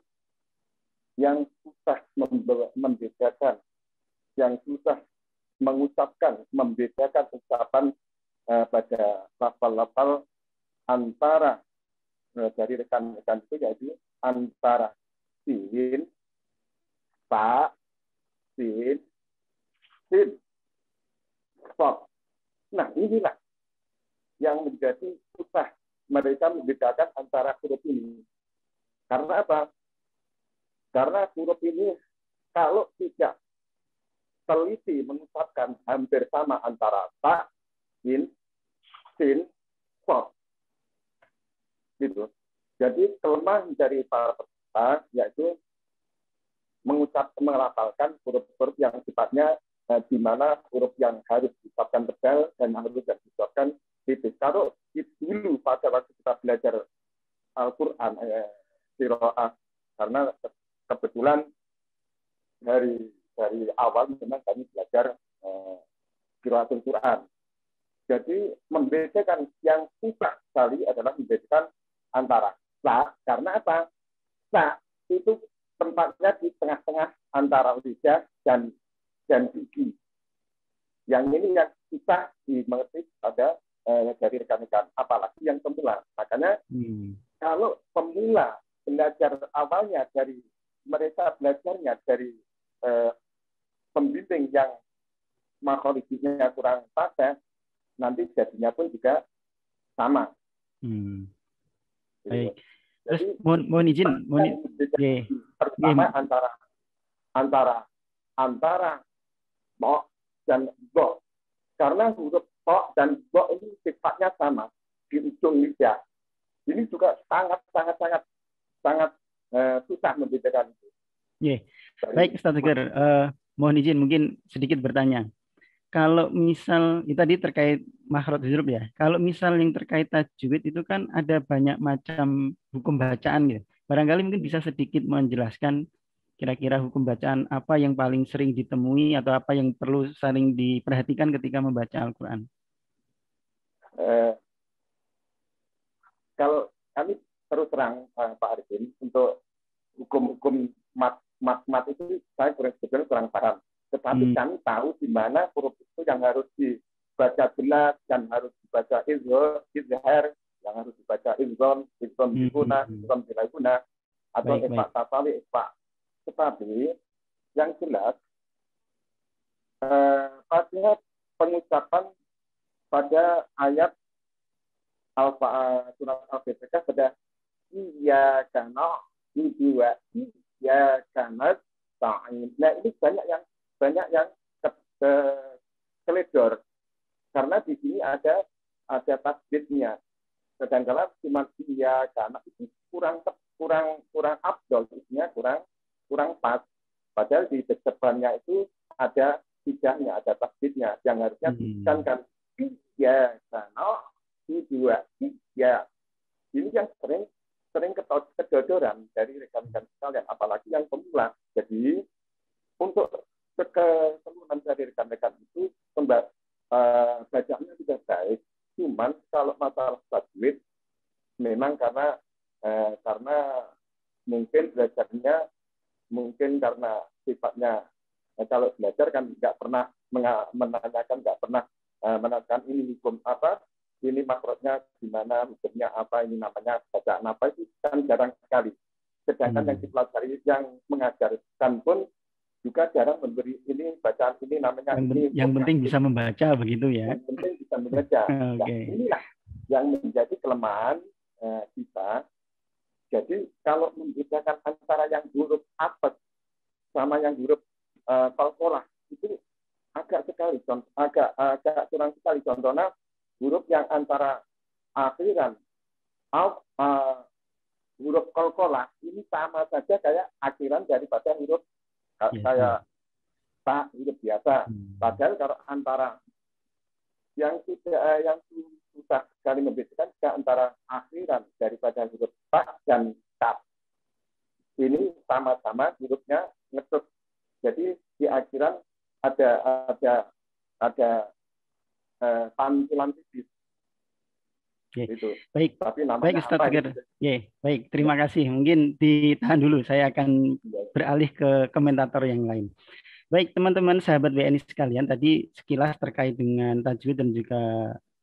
yang susah membedakan, yang susah mengucapkan, membedakan ucapan pada lafal-lafal antara dari rekan-rekan itu, yaitu antara sin, ta, sin, stop. Nah, inilah yang menjadi susah mereka membedakan antara huruf ini. Karena apa? Karena huruf ini kalau tidak teliti mengucapkan hampir sama antara ta, sin, stop. Gitu. Jadi kelemahan dari para peserta yaitu melafalkan huruf-huruf yang sifatnya di mana huruf yang harus diucapkan tebal dan harus diucapkan tipis. Kalau dulu pada waktu kita belajar Al-Quran, qiraah, karena kebetulan dari awal memang kami belajar qiraatul Quran. Jadi membedakan yang susah sekali adalah membedakan antara sa, karena apa? Sa itu tempatnya di tengah-tengah antara lidah dan gigi. Yang ini yang susah dimengerti pada dari rekan-rekan, apalagi yang pemula. Makanya kalau pemula belajar awalnya dari mereka belajarnya dari pembimbing yang makhrajnya kurang pas, nanti jadinya pun juga sama. Baik. Terus mohon izin, terutama antara bo dan bo, karena huruf bo dan bo ini sifatnya sama di ujung lidah. Ini juga sangat susah membedakan itu. Baik, Ustaz Fikir, mohon izin mungkin sedikit bertanya. Kalau misal itu tadi terkait makhraj huruf ya. Kalau misal yang terkait tajwid itu kan ada banyak macam hukum bacaan gitu. Barangkali mungkin bisa sedikit menjelaskan kira-kira hukum bacaan apa yang paling sering ditemui atau apa yang perlu saling diperhatikan ketika membaca Al-Quran. Kalau kami terus terang Pak Arifin, untuk hukum-hukum mat itu saya kurang paham. Tetapi kami tahu di mana huruf itu yang harus dibaca jelas, yang harus dibaca izhar, yang harus dibaca izon biguna, izon bilaguna, atau ikhfa tasawi, ikhfa. Tetapi yang jelas pada pengucapan pada ayat surat Al-Baqarah pada iyyaka na'budu wa iyyaka nasta'in. Nah, ini banyak yang keledor karena di sini ada tasbihnya. Sedangkan cuma iya karena itu kurang afdol, isinya kurang pas. Padahal di depannya itu ada tidaknya, ada tasbihnya yang harusnya kan iya karena dua iya. Ini yang sering kedodoran dari rekan-rekan sekalian, apalagi yang pemula. Jadi untuk keseluruhan dari rekan-rekan itu bacaannya sudah baik. Cuman kalau masalah tajwid memang karena mungkin belajarnya karena sifatnya kalau belajar kan nggak pernah menanyakan, nggak pernah menerangkan ini hukum apa, ini makrotnya gimana, hukumnya apa, ini namanya bacaan apa, itu kan jarang sekali. Sedangkan yang dipelajari, yang mengajarkan pun juga jarang memberi ini bacaan ini namanya yang penting bisa membaca begitu ya. Yang penting bisa membaca. Nah, inilah yang menjadi kelemahan kita. Jadi kalau membedakan antara yang huruf apes sama yang huruf qalqalah itu agak kurang sekali. Contohnya huruf yang antara akhiran huruf qalqalah ini sama saja kayak akhiran daripada huruf kayak tak, huruf biasa. Padahal kalau antara yang susah sekali membedakan juga antara akhiran daripada huruf tak dan tak. Ini sama-sama hurufnya ngetut. Jadi di akhiran ada pantulan tipis. Gitu. Baik, tapi baik Ustaz Tegar. Baik, terima kasih. Mungkin ditahan dulu, saya akan beralih ke komentator yang lain. Baik, teman-teman sahabat WNI sekalian, tadi sekilas terkait dengan tajwid dan juga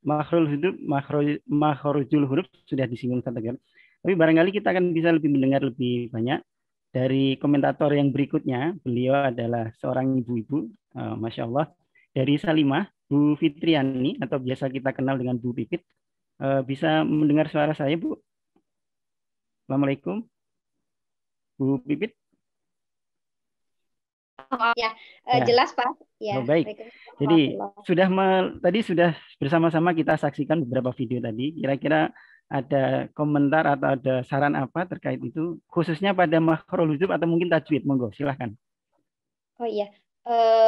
makhrajul huruf sudah disinggung Ustaz Tegar. Tapi barangkali kita akan bisa lebih mendengar lebih banyak dari komentator yang berikutnya. Beliau adalah seorang ibu-ibu, Masya Allah, dari Salimah, Bu Fitriani, atau biasa kita kenal dengan Bu Pipit. Bisa mendengar suara saya, Bu? Assalamualaikum, Bu Pipit. Jelas Pak. Ya. Oh, baik. Jadi tadi sudah bersama-sama kita saksikan beberapa video tadi. Kira-kira ada komentar atau ada saran apa terkait itu, khususnya pada makhrajul huruf atau mungkin tajwid? Monggo, silahkan. Oh iya,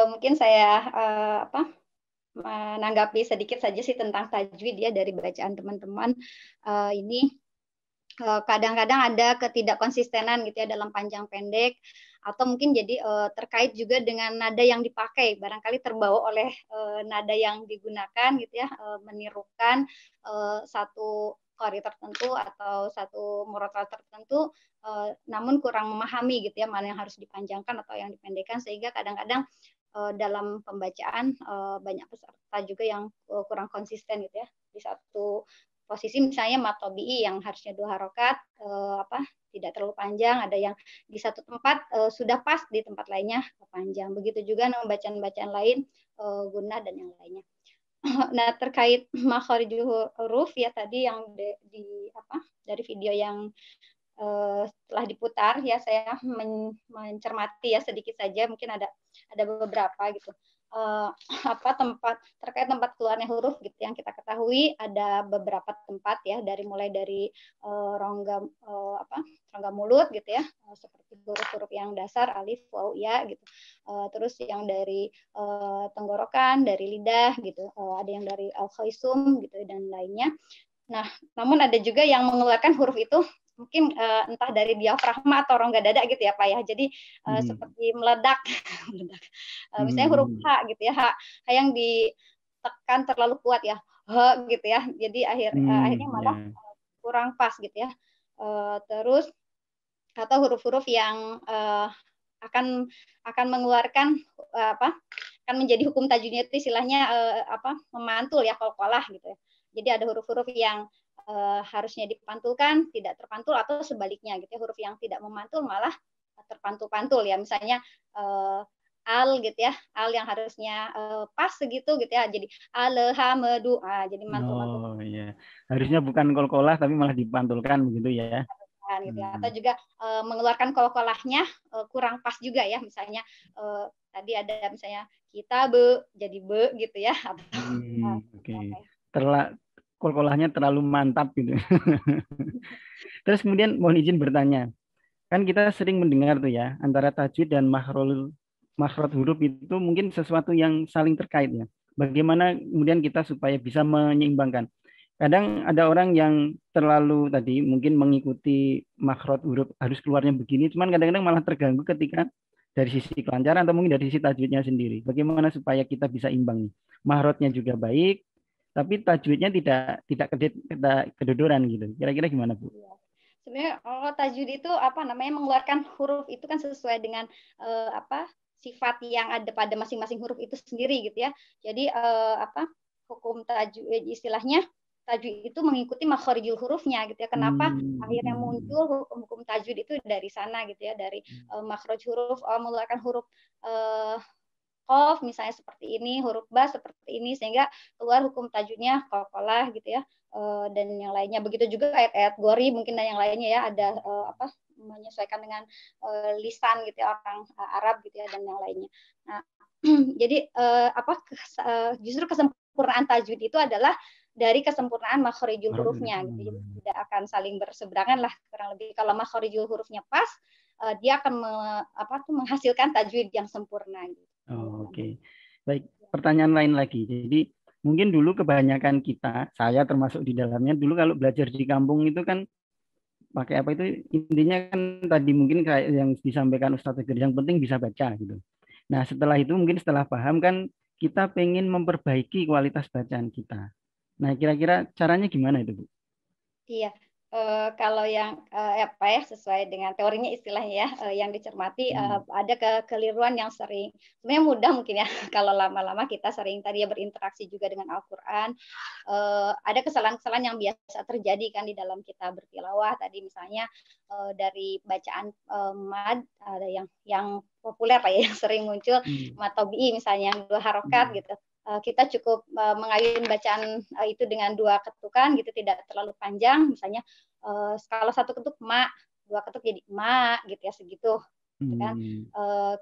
mungkin saya menanggapi sedikit saja sih tentang tajwid ya dari bacaan teman-teman. Ini kadang-kadang ada ketidakkonsistenan gitu ya dalam panjang pendek, atau mungkin jadi terkait juga dengan nada yang dipakai, barangkali terbawa oleh nada yang digunakan gitu ya, menirukan satu qari tertentu atau satu murotal tertentu, namun kurang memahami gitu ya mana yang harus dipanjangkan atau yang dipendekkan, sehingga kadang-kadang dalam pembacaan banyak peserta juga yang kurang konsisten gitu ya di satu posisi. Misalnya mat tabi'i yang harusnya 2 harokat tidak terlalu panjang, ada yang di satu tempat sudah pas, di tempat lainnya panjang. Begitu juga dengan bacaan-bacaan lain, gunnah dan yang lainnya. Nah, terkait makharijul huruf ya tadi yang dari video yang setelah diputar ya, saya mencermati ya sedikit saja, mungkin ada beberapa gitu. Terkait tempat keluarnya huruf gitu yang kita ketahui ada beberapa tempat ya, mulai dari rongga mulut gitu ya, seperti huruf-huruf yang dasar alif waw ya gitu, terus yang dari tenggorokan, dari lidah gitu, ada yang dari al-khaisum gitu dan lainnya. Nah, namun ada juga yang mengeluarkan huruf itu mungkin entah dari diafragma atau rongga dada gitu ya Pak ya. Jadi seperti meledak. Misalnya huruf H gitu ya, H yang ditekan terlalu kuat ya, H gitu ya. Jadi akhirnya malah kurang pas gitu ya. Terus atau huruf-huruf yang akan mengeluarkan akan menjadi hukum tajwidnya itu istilahnya memantul ya, qalqalah gitu ya. Jadi ada huruf-huruf yang harusnya dipantulkan tidak terpantul, atau sebaliknya gitu ya, huruf yang tidak memantul malah terpantul-pantul ya, misalnya al gitu ya, al yang harusnya pas segitu gitu ya, jadi alhamdu, jadi mantul-mantul. Oh iya, harusnya bukan qalqalah tapi malah dipantulkan begitu ya. Gitu ya. Atau juga mengeluarkan qalqalahnya kurang pas juga ya, misalnya tadi ada misalnya kita jadi be gitu ya. Oke. Qalqalahnya terlalu mantap gitu. Terus kemudian mohon izin bertanya, kan kita sering mendengar tuh ya, antara tajwid dan makhraj huruf itu mungkin sesuatu yang saling terkait ya. Bagaimana kemudian kita supaya bisa menyeimbangkan? Kadang ada orang yang terlalu tadi mungkin mengikuti makhraj huruf harus keluarnya begini, cuman kadang-kadang malah terganggu ketika dari sisi kelancaran atau mungkin dari sisi tajwidnya sendiri. Bagaimana supaya kita bisa imbang nih? Makhrajnya juga baik, tapi tajwidnya tidak kedodoran gitu. Kira-kira gimana Bu? Sebenarnya kalau tajwid itu mengeluarkan huruf itu kan sesuai dengan sifat yang ada pada masing-masing huruf itu sendiri gitu ya. Jadi hukum tajwid, istilahnya tajwid itu mengikuti makharijul hurufnya gitu ya. Kenapa akhirnya muncul hukum-hukum tajwid itu dari sana gitu ya, dari makhraj huruf, mengeluarkan huruf qaf misalnya seperti ini, huruf ba seperti ini, sehingga keluar hukum tajwidnya qalqalah gitu ya, dan yang lainnya. Begitu juga ayat-ayat gori mungkin dan yang lainnya ya, ada menyesuaikan dengan lisan gitu ya, orang Arab gitu ya, dan yang lainnya. Nah, jadi justru kesempurnaan tajwid itu adalah dari kesempurnaan makharijul hurufnya gitu. Jadi tidak akan saling berseberangan lah kurang lebih. Kalau makharijul hurufnya pas, dia akan menghasilkan tajwid yang sempurna gitu. Oke. Baik, pertanyaan lain lagi. Jadi mungkin dulu kebanyakan kita, saya termasuk di dalamnya, dulu kalau belajar di kampung itu kan pakai apa itu, intinya kan tadi mungkin kayak yang disampaikan Ustadz Tegar, yang penting bisa baca gitu. Nah setelah itu mungkin setelah paham kan kita pengen memperbaiki kualitas bacaan kita. Nah kira-kira caranya gimana itu Bu? Iya, kalau yang sesuai dengan teorinya istilahnya ya, yang dicermati ada kekeliruan yang sering, sebenarnya mudah mungkin ya kalau lama-lama kita sering tadi ya berinteraksi juga dengan Al-Quran, ada kesalahan-kesalahan yang biasa terjadi kan di dalam kita bertilawah tadi, misalnya dari bacaan mad, ada yang populer lah ya, yang sering muncul mad tabi'i misalnya yang 2 harokat gitu. Kita cukup mengayun bacaan itu dengan 2 ketukan gitu, tidak terlalu panjang, misalnya kalau 1 ketuk ma, 2 ketuk jadi ma gitu ya, segitu gitu kan.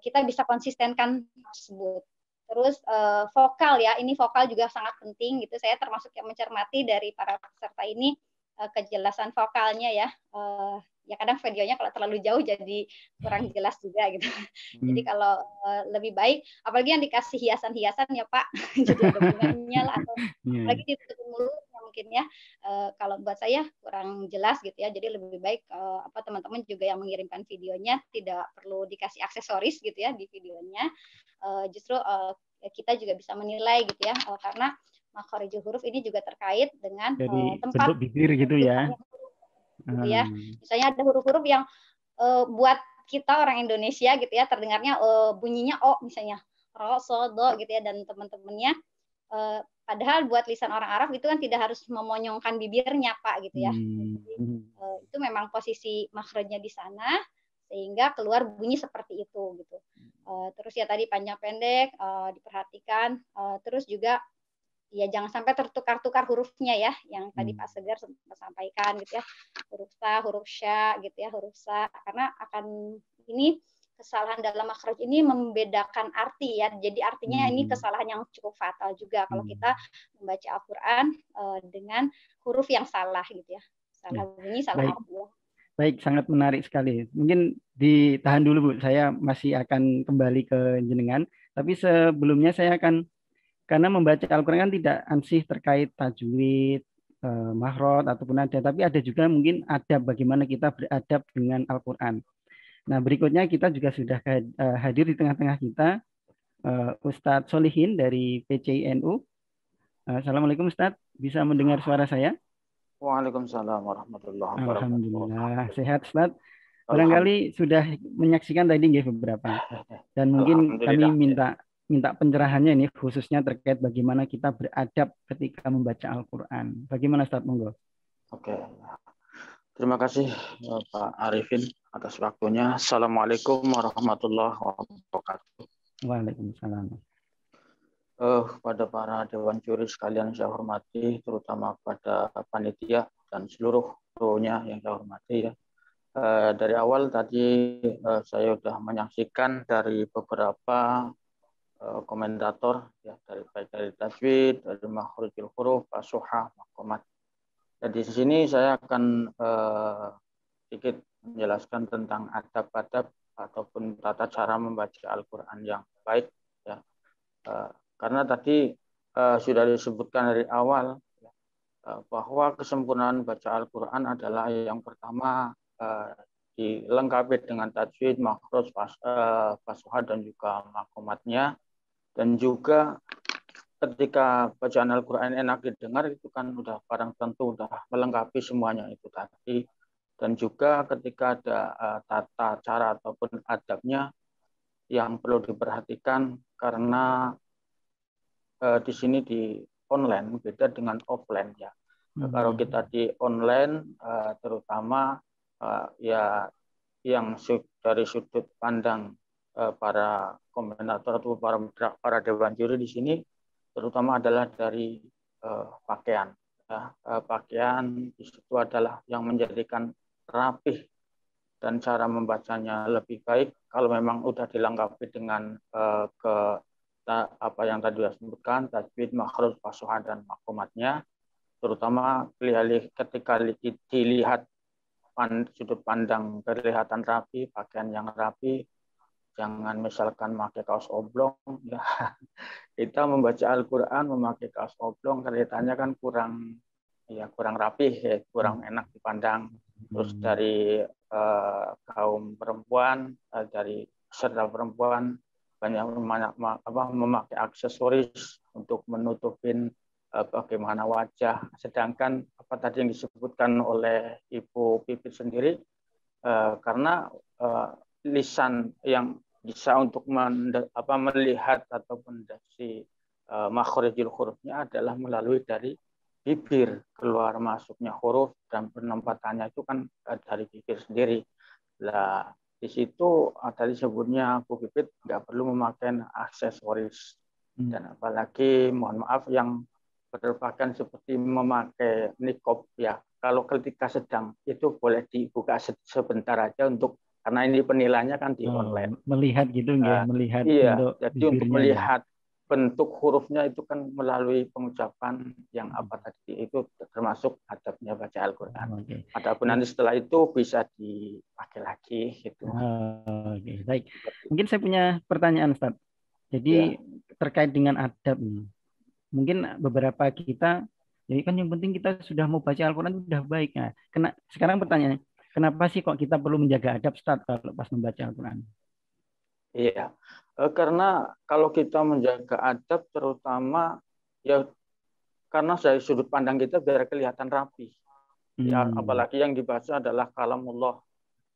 Kita bisa konsistenkan tersebut. Terus vokal ya, ini vokal juga sangat penting gitu. Saya termasuk yang mencermati dari para peserta ini kejelasan vokalnya ya. Ya kadang videonya kalau terlalu jauh jadi kurang jelas juga gitu. Jadi kalau lebih baik, apalagi yang dikasih hiasan-hiasan ya Pak, jadi ada bunganya lah, atau apalagi ditutup mulutnya mungkin ya. Kalau buat saya kurang jelas gitu ya. Jadi lebih baik teman-teman juga yang mengirimkan videonya tidak perlu dikasih aksesoris gitu ya di videonya. Justru kita juga bisa menilai gitu ya, karena makharijul huruf ini juga terkait dengan tempat bentuk bibir gitu ya. Gitu ya. Misalnya ada huruf-huruf yang buat kita orang Indonesia gitu ya terdengarnya bunyinya o misalnya ro, so, do gitu ya, dan teman-temannya padahal buat lisan orang Arab itu kan tidak harus memonyongkan bibirnya Pak gitu ya. Jadi, itu memang posisi makhrajnya di sana sehingga keluar bunyi seperti itu gitu. Terus ya tadi panjang pendek diperhatikan, terus juga ya jangan sampai tertukar-tukar hurufnya ya, yang tadi Pak Segar sempat sampaikan gitu ya, huruf sa, huruf sya gitu ya, huruf sa, karena akan ini kesalahan dalam makhraj ini membedakan arti ya, jadi artinya ini kesalahan yang cukup fatal juga kalau kita membaca Al-Quran dengan huruf yang salah gitu ya, salah bunyi, salah arti. Baik, sangat menarik sekali. Mungkin ditahan dulu Bu, saya masih akan kembali ke jenengan, tapi sebelumnya saya akan, karena membaca Al-Quran kan tidak ansih terkait tajwid, makhraj ataupun nada, tapi ada juga mungkin adab bagaimana kita beradab dengan Al-Quran. Nah berikutnya kita juga sudah hadir di tengah-tengah kita Ustadz Solihin dari PCINU. Assalamualaikum Ustadz, bisa mendengar suara saya? Waalaikumsalam warahmatullahi wabarakatuh. Alhamdulillah, sehat Ustadz. Barangkali sudah menyaksikan tadi beberapa, dan mungkin kami minta pencerahannya ini khususnya terkait bagaimana kita beradab ketika membaca Al-Quran. Bagaimana Ustadz, monggo? Oke, terima kasih Pak Arifin atas waktunya. Assalamualaikum warahmatullahi wabarakatuh. Waalaikumsalam. Kepada para dewan juri sekalian saya hormati, terutama pada panitia dan seluruh krunya yang saya hormati ya. Dari awal tadi saya sudah menyaksikan dari beberapa komentator ya, dari tajwid, dari makhrajul huruf, fasuhah, maqamat. Jadi di sini saya akan sedikit menjelaskan tentang adab-adab ataupun tata cara membaca Al-Quran yang baik ya. Karena tadi sudah disebutkan dari awal bahwa kesempurnaan baca Al-Quran adalah yang pertama dilengkapi dengan tajwid, makhraj, fasuhah dan juga maqamatnya. Dan juga ketika bacaan Al-Quran enak didengar itu kan udah barang tentu udah melengkapi semuanya itu tadi. Dan juga ketika ada tata cara ataupun adabnya yang perlu diperhatikan, karena di sini di online beda dengan offline ya. Kalau kita di online terutama ya yang dari sudut pandang para komentator atau para dewan juri di sini terutama adalah dari pakaian. Ya. Pakaian di situ adalah yang menjadikan rapih dan cara membacanya lebih baik kalau memang udah dilengkapi dengan apa yang tadi saya sebutkan, tajwid, makhraj, fashahah dan makomatnya, terutama ketika dilihat sudut pandang kelihatan rapi, pakaian yang rapi, jangan misalkan memakai kaos oblong, ya. Kita membaca Al-Quran memakai kaos oblong, kelihatannya kan kurang rapi, ya, kurang enak dipandang. Terus dari kaum perempuan, dari peserta perempuan banyak memakai aksesoris untuk menutupin bagaimana wajah. Sedangkan apa tadi yang disebutkan oleh Ibu Pipit sendiri, karena lisan yang bisa untuk melihat atau mendeteksi makhrijul hurufnya adalah melalui dari bibir, keluar masuknya huruf dan penempatannya itu kan dari bibir sendiri. Nah, di situ tadi sebutnya Bu Pipit nggak perlu memakai aksesoris dan apalagi mohon maaf yang berpakaian seperti memakai niqab ya. Kalau ketika sedang itu boleh dibuka sebentar aja karena ini penilaiannya kan di online. Melihat gitu nggih, melihat iya, bentuk jadi bibirnya, untuk melihat bentuk hurufnya itu kan melalui pengucapan yang apa tadi itu termasuk adabnya baca Al-Qur'an. Adapun nanti setelah itu bisa dipakai lagi gitu. Oke, baik. Mungkin saya punya pertanyaan, Ustaz. Jadi terkait dengan adab nih. Mungkin beberapa kita jadi kan yang penting kita sudah mau baca Al-Qur'an sudah baik. Nah, sekarang pertanyaannya, kenapa sih kok kita perlu menjaga adab, Ustaz, kalau pas membaca Al-Qur'an? Iya, karena kalau kita menjaga adab terutama ya karena dari sudut pandang kita biar kelihatan rapi. Ya, apalagi yang dibaca adalah kalamullah.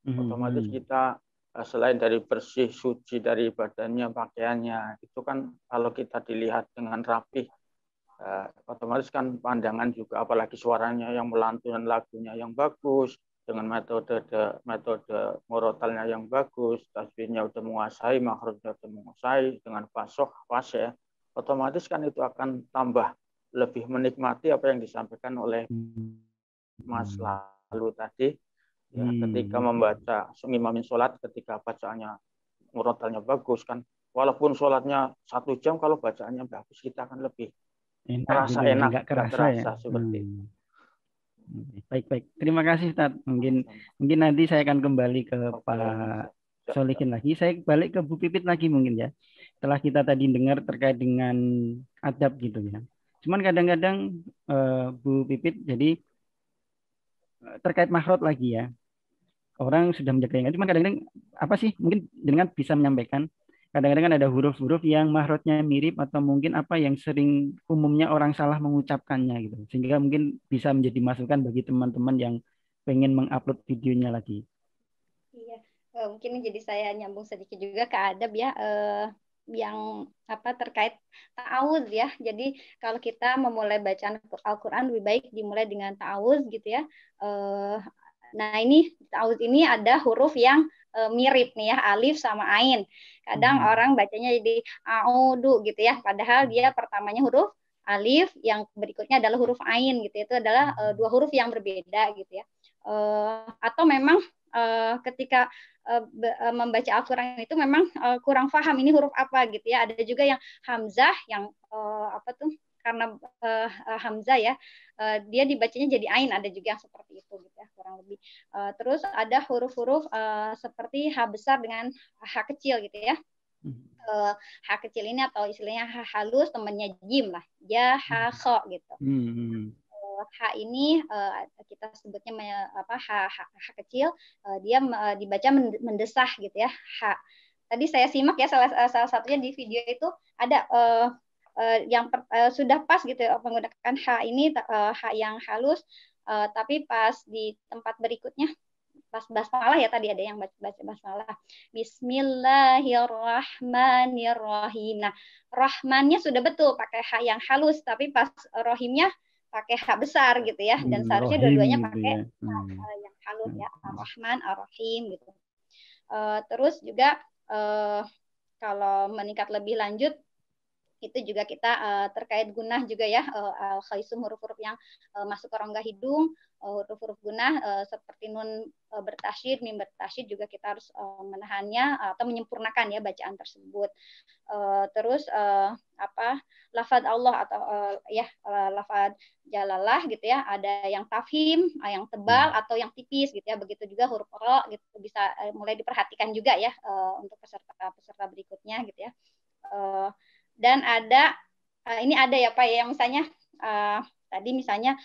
Otomatis kita selain dari bersih, suci dari badannya, pakaiannya, itu kan kalau kita dilihat dengan rapi, otomatis kan pandangan juga, apalagi suaranya yang melantun dan lagunya yang bagus, dengan metode murotalnya yang bagus, tajwidnya udah menguasai, makhrajnya udah menguasai, dengan fasih, otomatis kan itu akan tambah lebih menikmati apa yang disampaikan oleh Mas lalu tadi. Ya, ketika membaca ngimamin sholat, ketika bacaannya murotalnya bagus kan, walaupun sholatnya 1 jam, kalau bacaannya bagus kita akan lebih terasa enak, nggak kerasa ya. Seperti itu. Baik. Terima kasih, Ustaz. Mungkin nanti saya akan kembali ke Pak Solikin lagi. Saya balik ke Bu Pipit lagi mungkin ya. Setelah kita tadi dengar terkait dengan adab gitu ya. Cuman kadang-kadang Bu Pipit jadi terkait makhraj lagi ya. Orang sudah menjaga yang cuman kadang-kadang apa sih mungkin dengan bisa menyampaikan kadang-kadang kan ada huruf-huruf yang makhrajnya mirip atau mungkin apa yang sering umumnya orang salah mengucapkannya gitu. Sehingga mungkin bisa menjadi masukan bagi teman-teman yang pengen mengupload videonya lagi. Iya, mungkin jadi saya nyambung sedikit juga ke adab ya, yang terkait ta'awuz ya. Jadi kalau kita memulai bacaan Al-Qur'an lebih baik dimulai dengan ta'awuz gitu ya. Nah ini ta'awuz ini ada huruf yang mirip nih ya, alif sama ain. Kadang orang bacanya jadi a'udu gitu ya, padahal dia pertamanya huruf alif, yang berikutnya adalah huruf ain gitu. Itu adalah 2 huruf yang berbeda gitu ya. Atau memang ketika membaca Al-Qur'an itu memang kurang paham ini huruf apa gitu ya. Ada juga yang hamzah yang karena hamzah ya, dia dibacanya jadi ain, ada juga yang seperti itu gitu ya, kurang lebih. Terus ada huruf-huruf seperti H besar dengan H kecil gitu ya. H kecil ini atau istilahnya H halus, temannya jim lah, ya H kho gitu. H ini kita sebutnya H kecil, dia dibaca mendesah gitu ya. H. Tadi saya simak ya salah satunya di video itu ada yang sudah pas gitu menggunakan H ini H yang halus, tapi pas di tempat berikutnya pas basmalah ya, tadi ada yang baca basmalah. Bismillahirrahmanirrahim. Nah, rahmannya sudah betul pakai H yang halus, tapi pas rohimnya pakai H besar gitu ya. Dan seharusnya Rohim dua-duanya gitu pakai ya. yang halus ya, Ar-Rahman, Ar-Rahim gitu. Terus juga kalau meningkat lebih lanjut, itu juga kita terkait gunah juga ya, al-khaisum, huruf-huruf yang masuk ke rongga hidung, huruf-huruf gunah seperti nun bertasyid, mim bertasyid juga kita harus menahannya atau menyempurnakan ya bacaan tersebut. Terus lafaz Allah atau lafaz jalalah gitu ya, ada yang tafhim, yang tebal atau yang tipis gitu ya. Begitu juga huruf ro gitu bisa mulai diperhatikan juga ya untuk peserta berikutnya gitu ya. Dan ada ini ada ya Pak ya, yang misalnya tadi misalnya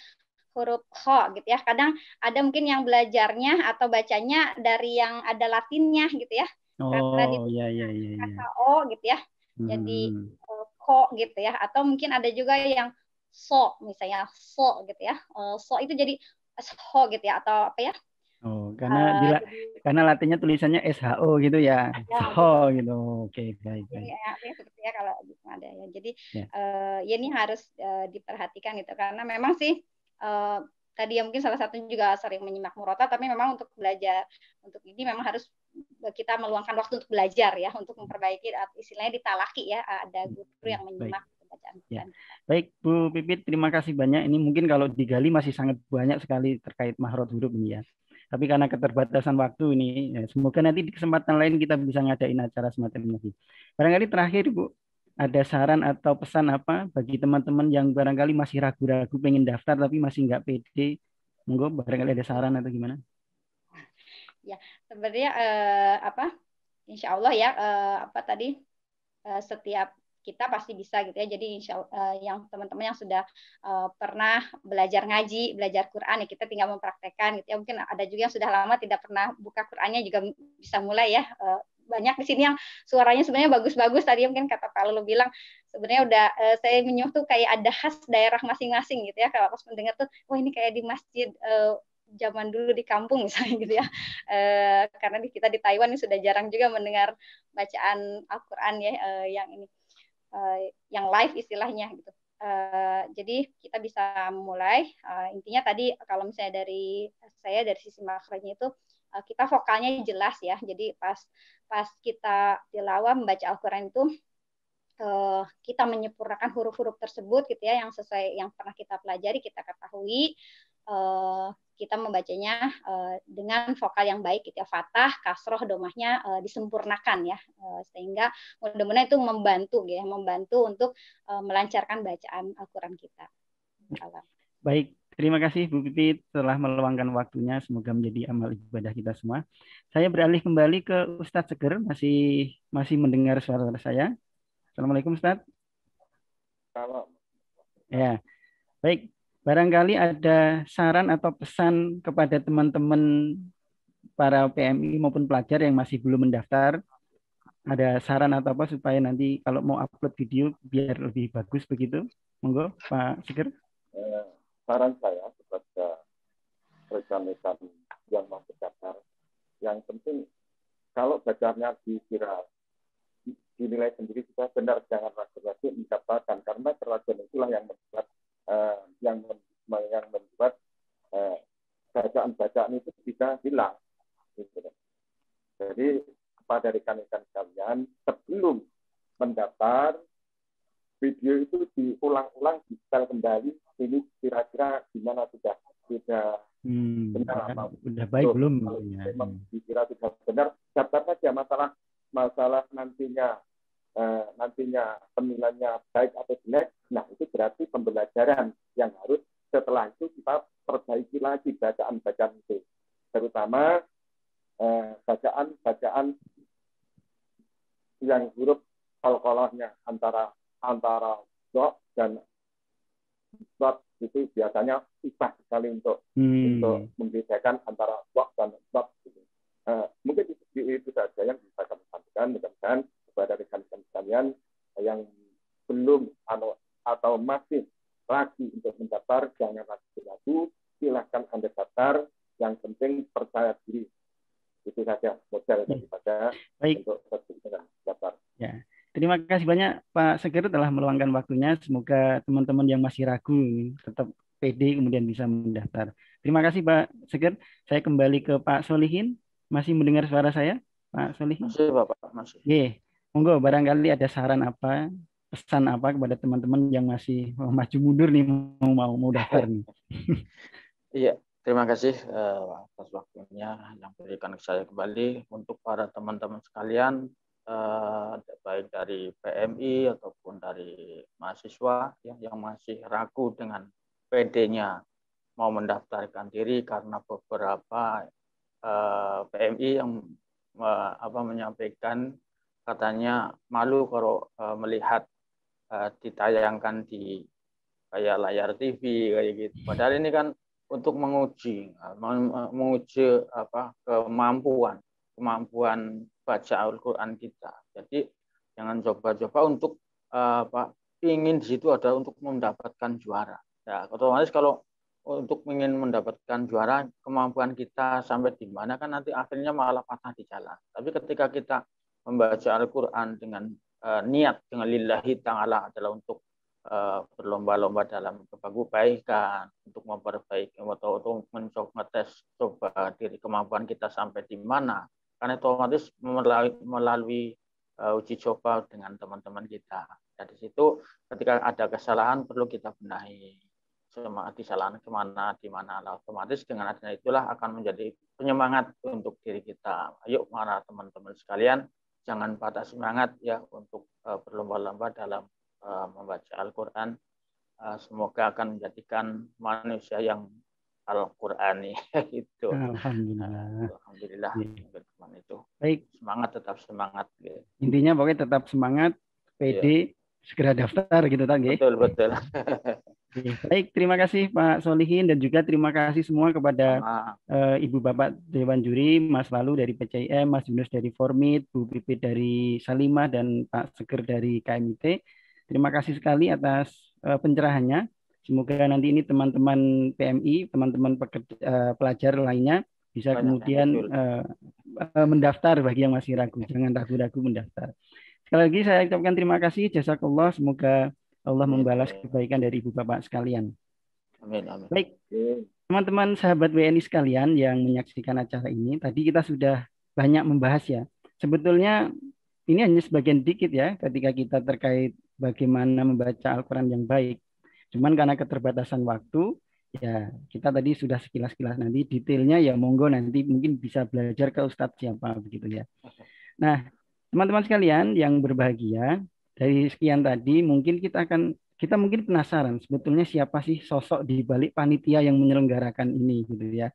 huruf kho gitu ya. Kadang ada mungkin yang belajarnya atau bacanya dari yang ada latinnya gitu ya. Karena kata o gitu ya. Jadi kho gitu ya. Atau mungkin ada juga yang so misalnya so gitu ya. So itu jadi so gitu ya, atau apa ya? Oh, karena latinnya tulisannya SHO gitu ya. SHO gitu. Oke, baik. Ya, seperti ya kalau ada ya. Jadi ya ini harus diperhatikan gitu, karena memang sih tadi ya mungkin salah satunya juga sering menyimak murotal, tapi memang untuk belajar untuk ini memang harus kita meluangkan waktu untuk belajar ya, untuk memperbaiki istilahnya ditalaki ya, ada guru yang menyimak bacaan. Ya. Baik Bu Pipit, terima kasih banyak. Ini mungkin kalau digali masih sangat banyak sekali terkait mahrot huruf ini ya. Tapi karena keterbatasan waktu ini, ya, semoga nanti di kesempatan lain kita bisa ngadain acara semacam ini. Barangkali terakhir Bu, ada saran atau pesan apa bagi teman-teman yang barangkali masih ragu-ragu pengen daftar tapi masih nggak pede? Monggo, barangkali ada saran atau gimana? Ya, sebenarnya insya Allah ya setiap kita pasti bisa gitu ya. Jadi insya Allah, yang teman-teman yang sudah pernah belajar ngaji, belajar Quran ya, kita tinggal mempraktekkan gitu ya. Mungkin ada juga yang sudah lama tidak pernah buka Qurannya juga bisa mulai ya. Banyak di sini yang suaranya sebenarnya bagus-bagus. Tadi mungkin kata Pak Lulu bilang sebenarnya udah saya menyuh tuh kayak ada khas daerah masing-masing gitu ya. Kalau pas mendengar tuh, wah ini kayak di masjid zaman dulu di kampung misalnya gitu ya, karena kita di Taiwan ini sudah jarang juga mendengar bacaan Al-Quran ya, yang ini yang live istilahnya gitu. Jadi kita bisa mulai. Intinya tadi kalau misalnya dari sisi makranya itu kita vokalnya jelas ya. Jadi pas kita tilawah membaca Al-Quran itu kita menyempurnakan huruf-huruf tersebut gitu ya, yang sesuai yang pernah kita pelajari, kita ketahui. Kita membacanya dengan vokal yang baik gitu ya, fathah, kasroh, domahnya disempurnakan ya, sehingga mudah-mudahan itu membantu gitu ya, membantu untuk melancarkan bacaan Al-Quran kita. Baik, terima kasih Bu Pipit telah meluangkan waktunya, semoga menjadi amal ibadah kita semua. Saya beralih kembali ke Ustadz Seger, masih mendengar suara saya. Assalamualaikum Ustadz. Salam. Ya, baik. Barangkali ada saran atau pesan kepada teman-teman para PMI maupun pelajar yang masih belum mendaftar. Ada saran atau apa supaya nanti kalau mau upload video biar lebih bagus begitu? Monggo Pak Seger. Saran saya kepada rekan-rekan yang mau mendaftar, yang penting kalau bacanya dinilai sendiri sudah benar, jangan ragu-ragu mendaftarkan, karena keraguan itulah yang membuat bacaan-bacaan itu bisa hilang. Jadi kepada rekan-rekan sekalian, sebelum mendaftar, video itu diulang-ulang, disetel kembali, ini kira-kira gimana sudah benar apa? Udah baik belum? Memang dikira sudah benar, daftar saja. Masalah nantinya penilaiannya baik atau jelek, nah itu berarti pembelajaran yang harus setelah itu kita perbaiki lagi bacaan-bacaan itu, terutama bacaan yang huruf qalqalahnya antara dot dan dot itu biasanya susah sekali untuk membedakan antara dot dan dot gitu. Mungkin itu saja yang bisa kami sampaikan, mudah-mudahan kepada rekan-rekan sekalian yang belum atau masih lagi untuk mendaftar, jangan ragu-ragu, silahkan Anda daftar. Yang penting percaya diri, Itu saja modal daripada untuk dengan daftar. Ya. Terima kasih banyak Pak Seger telah meluangkan waktunya. Semoga teman-teman yang masih ragu tetap pede kemudian bisa mendaftar. Terima kasih Pak Seger. Saya kembali ke Pak Solihin. Masih mendengar suara saya, Pak Solihin? Masih Bapak, masih. Monggo barangkali ada saran apa, pesan apa kepada teman-teman yang masih maju mundur nih mau daftar nih. Iya, terima kasih atas waktunya yang berikan ke saya kembali. Untuk para teman-teman sekalian, baik dari PMI ataupun dari mahasiswa yang masih ragu dengan PD-nya mau mendaftarkan diri karena beberapa PMI yang menyampaikan katanya malu kalau melihat ditayangkan di kayak layar TV kayak gitu. Padahal ini kan untuk menguji kemampuan baca Al-Quran kita. Jadi jangan coba-coba untuk ingin di situ ada untuk mendapatkan juara. Ya, otomatis kalau untuk ingin mendapatkan juara, kemampuan kita sampai di mana kan nanti akhirnya malah patah di jalan. Tapi ketika kita membaca Al-Quran dengan niat dengan lillahi ta'ala adalah untuk berlomba-lomba dalam kebaikan, untuk memperbaiki atau untuk ngetes coba diri kemampuan kita sampai di mana. Karena otomatis melalui uji coba dengan teman-teman kita. Dari situ ketika ada kesalahan perlu kita benahi. Kesalahan kemana, di mana. Otomatis dengan adanya itulah akan menjadi penyemangat untuk diri kita. Ayo para teman-teman sekalian, jangan patah semangat ya untuk berlomba-lomba dalam membaca Al-Quran. Semoga akan menjadikan manusia yang Al-Qurani gitu. Alhamdulillah. Itu. Baik. Semangat, tetap semangat. Gitu. Intinya pokoknya tetap semangat, PD, segera daftar gitu kan, Betul. Baik, terima kasih Pak Solihin dan juga terima kasih semua kepada Ibu Bapak Dewan Juri, Mas Lalu dari PCIM, Mas Yunus dari Formit, Bu Pipit dari Salimah dan Pak Seger dari KMIT. Terima kasih sekali atas pencerahannya. Semoga nanti ini teman-teman PMI, teman-teman pelajar lainnya bisa kemudian mendaftar bagi yang masih ragu. Jangan ragu-ragu mendaftar. Sekali lagi saya ucapkan terima kasih. Jazakallah. Semoga Allah membalas kebaikan dari ibu bapak sekalian. Amin. Baik, teman-teman sahabat WNI sekalian yang menyaksikan acara ini, tadi kita sudah banyak membahas ya. Sebetulnya ini hanya sebagian dikit ya ketika kita terkait bagaimana membaca Al-Quran yang baik. Cuman karena keterbatasan waktu, ya kita tadi sudah sekilas-kilas, nanti detailnya ya monggo nanti mungkin bisa belajar ke Ustadz siapa begitu ya. Nah, teman-teman sekalian yang berbahagia, dari sekian tadi mungkin kita mungkin penasaran sebetulnya siapa sih sosok di balik panitia yang menyelenggarakan ini gitu ya.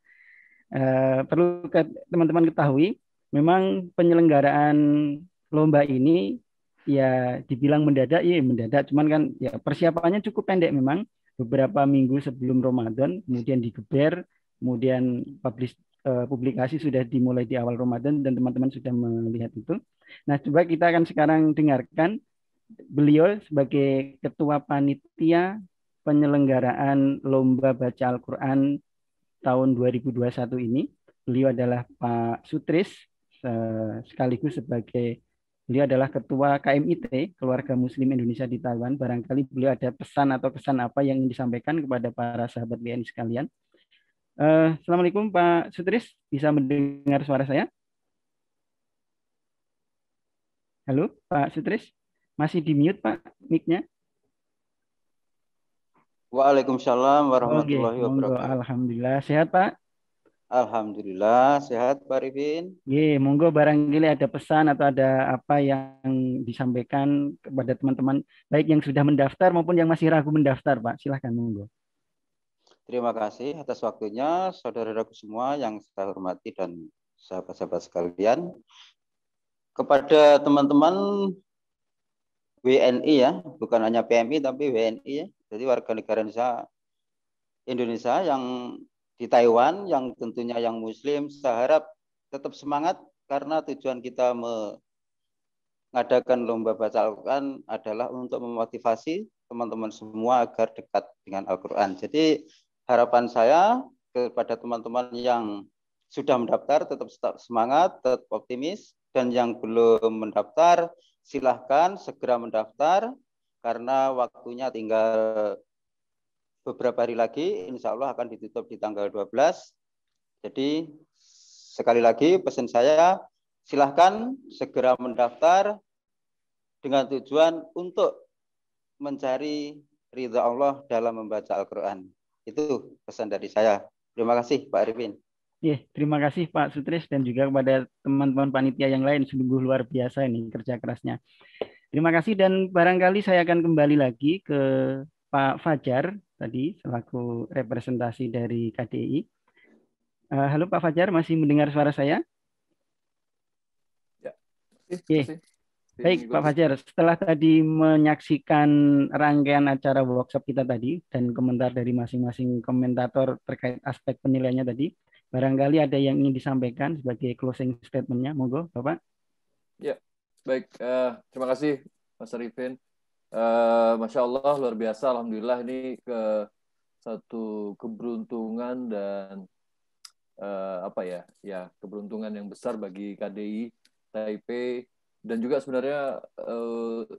Perlu teman-teman ketahui memang penyelenggaraan lomba ini ya dibilang mendadak, ya mendadak, cuman kan ya persiapannya cukup pendek memang, beberapa minggu sebelum Ramadan, kemudian digeber, kemudian publikasi sudah dimulai di awal Ramadan dan teman-teman sudah melihat itu. Nah, coba kita akan sekarang dengarkan beliau sebagai ketua panitia penyelenggaraan lomba baca Al-Quran tahun 2021 ini. Beliau adalah Pak Sutris, sekaligus sebagai beliau adalah ketua KMIT, Keluarga Muslim Indonesia di Taiwan. Barangkali beliau ada pesan atau kesan apa yang ingin disampaikan kepada para sahabat WNI sekalian. Assalamualaikum Pak Sutris, bisa mendengar suara saya? Halo Pak Sutris, masih di mute Pak mic-nya? Waalaikumsalam warahmatullahi wabarakatuh. Alhamdulillah, sehat Pak? Alhamdulillah, sehat Pak Rifin. Monggo barangkali ada pesan atau ada apa yang disampaikan kepada teman-teman, baik yang sudah mendaftar maupun yang masih ragu mendaftar Pak, silahkan monggo. Terima kasih atas waktunya, saudara-saudaraku semua yang saya hormati dan sahabat-sahabat sekalian. Kepada teman-teman WNI ya, bukan hanya PMI tapi WNI ya. Jadi warga negara Indonesia yang di Taiwan, yang tentunya yang Muslim, saya harap tetap semangat karena tujuan kita mengadakan lomba baca Al-Quran adalah untuk memotivasi teman-teman semua agar dekat dengan Al-Quran. Jadi harapan saya kepada teman-teman yang sudah mendaftar tetap semangat, tetap optimis, dan yang belum mendaftar silahkan segera mendaftar karena waktunya tinggal beberapa hari lagi, insya Allah akan ditutup di tanggal 12. Jadi sekali lagi pesan saya, silahkan segera mendaftar dengan tujuan untuk mencari ridha Allah dalam membaca Al-Quran. Itu pesan dari saya. Terima kasih Pak Arifin. Terima kasih Pak Sutris dan juga kepada teman-teman panitia yang lain, sungguh luar biasa ini kerja kerasnya. Terima kasih dan barangkali saya akan kembali lagi ke Pak Fajar tadi selaku representasi dari KDI. Halo Pak Fajar, masih mendengar suara saya? Ya. Baik Pak Fajar, setelah tadi menyaksikan rangkaian acara workshop kita tadi dan komentar dari masing-masing komentator terkait aspek penilaiannya tadi, barangkali ada yang ingin disampaikan sebagai closing statement-nya, monggo Bapak. Ya, baik. Terima kasih Mas Arifin. Masya Allah, luar biasa. Alhamdulillah ini satu keberuntungan dan keberuntungan yang besar bagi KDI Taipei dan juga sebenarnya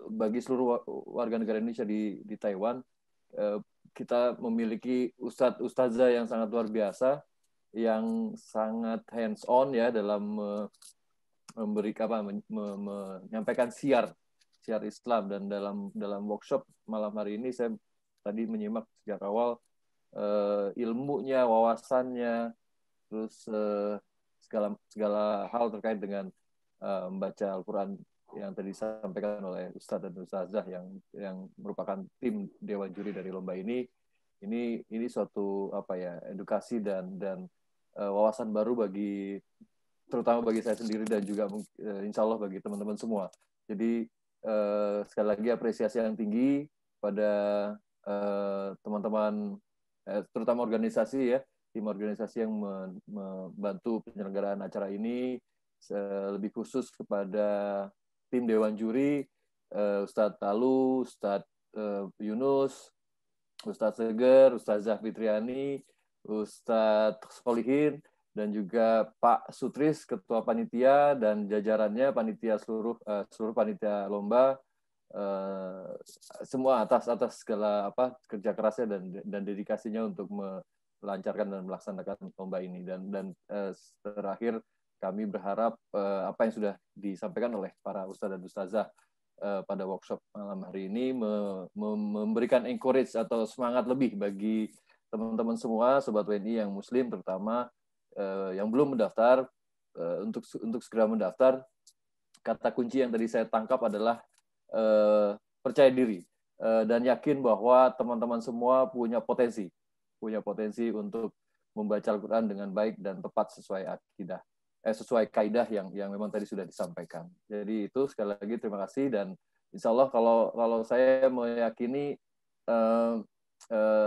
bagi seluruh warga negara Indonesia di Taiwan. Kita memiliki ustadzah yang sangat luar biasa, yang sangat hands on ya dalam menyampaikan siar Islam. Dan dalam workshop malam hari ini saya tadi menyimak sejak awal ilmunya, wawasannya, terus segala hal terkait dengan membaca Al-Quran yang tadi disampaikan oleh Ustadz dan Ustazah yang merupakan tim Dewan Juri dari lomba ini suatu edukasi dan wawasan baru terutama bagi saya sendiri dan juga insya Allah bagi teman-teman semua. Jadi sekali lagi apresiasi yang tinggi pada teman-teman terutama organisasi ya, tim organisasi yang membantu penyelenggaraan acara ini, lebih khusus kepada tim Dewan Juri, Ustadz Talu, Ustadz Yunus, Ustadz Seger, Ustazah Fitriani, Ustadz Solihin, dan juga Pak Sutris, Ketua Panitia, dan jajarannya panitia seluruh panitia lomba, semua atas segala kerja kerasnya dan dedikasinya untuk melancarkan dan melaksanakan lomba ini. Dan terakhir kami berharap apa yang sudah disampaikan oleh para ustadz dan ustazah pada workshop malam hari ini memberikan encourage atau semangat lebih bagi teman-teman semua, Sobat WNI yang Muslim terutama yang belum mendaftar, untuk segera mendaftar. Kata kunci yang tadi saya tangkap adalah percaya diri dan yakin bahwa teman-teman semua punya potensi untuk membaca Al-Quran dengan baik dan tepat sesuai akidah. Sesuai kaidah yang memang tadi sudah disampaikan. Jadi itu sekali lagi terima kasih, dan insya Allah kalau saya meyakini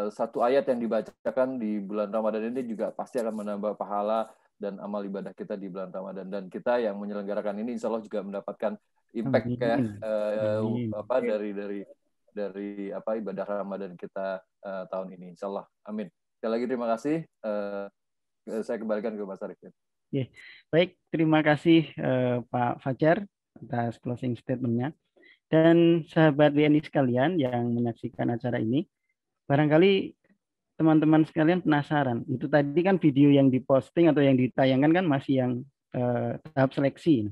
satu ayat yang dibacakan di bulan Ramadan ini juga pasti akan menambah pahala dan amal ibadah kita di bulan Ramadan, dan kita yang menyelenggarakan ini insya Allah juga mendapatkan impact dari ibadah Ramadan kita tahun ini insya Allah. Amin. Sekali lagi terima kasih. Saya kembalikan ke Mas Arifin. Baik, terima kasih Pak Fajar atas closing statement-nya. Dan sahabat WNI sekalian yang menyaksikan acara ini, barangkali teman-teman sekalian penasaran, itu tadi kan video yang diposting atau yang ditayangkan kan masih yang tahap seleksi.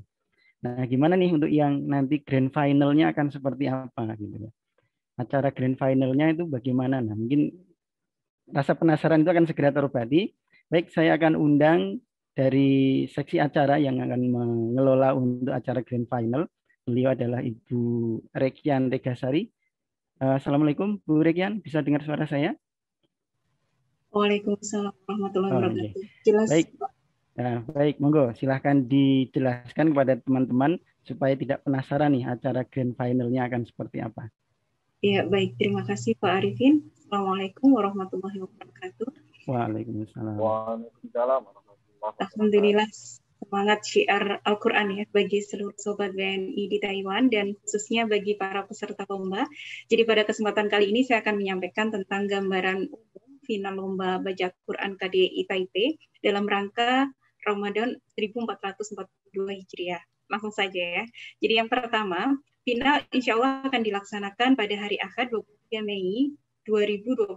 Nah, gimana nih untuk yang nanti grand final-nya akan seperti apa gitu ya? Acara grand final-nya itu bagaimana? Nah, mungkin rasa penasaran itu akan segera terobati. Baik, saya akan undang dari seksi acara yang akan mengelola untuk acara grand final. Beliau adalah Ibu Rekian Tegasari. Assalamualaikum Bu Rekian, bisa dengar suara saya? Waalaikumsalam warahmatullahi wabarakatuh. Jelas. Baik. Nah, baik, monggo silahkan dijelaskan kepada teman-teman supaya tidak penasaran nih acara grand finalnya akan seperti apa. Iya, baik. Terima kasih Pak Arifin. Assalamualaikum warahmatullahi wabarakatuh. Waalaikumsalam. Waalaikumsalam. Alhamdulillah, semangat syiar Al-Quran ya bagi seluruh Sobat WNI di Taiwan dan khususnya bagi para peserta lomba. Jadi pada kesempatan kali ini saya akan menyampaikan tentang gambaran umum final lomba baca Quran KDI Taipei dalam rangka Ramadan 1442 Hijriah. Langsung saja ya. Jadi yang pertama, final insya Allah akan dilaksanakan pada hari Ahad 23 Mei 2021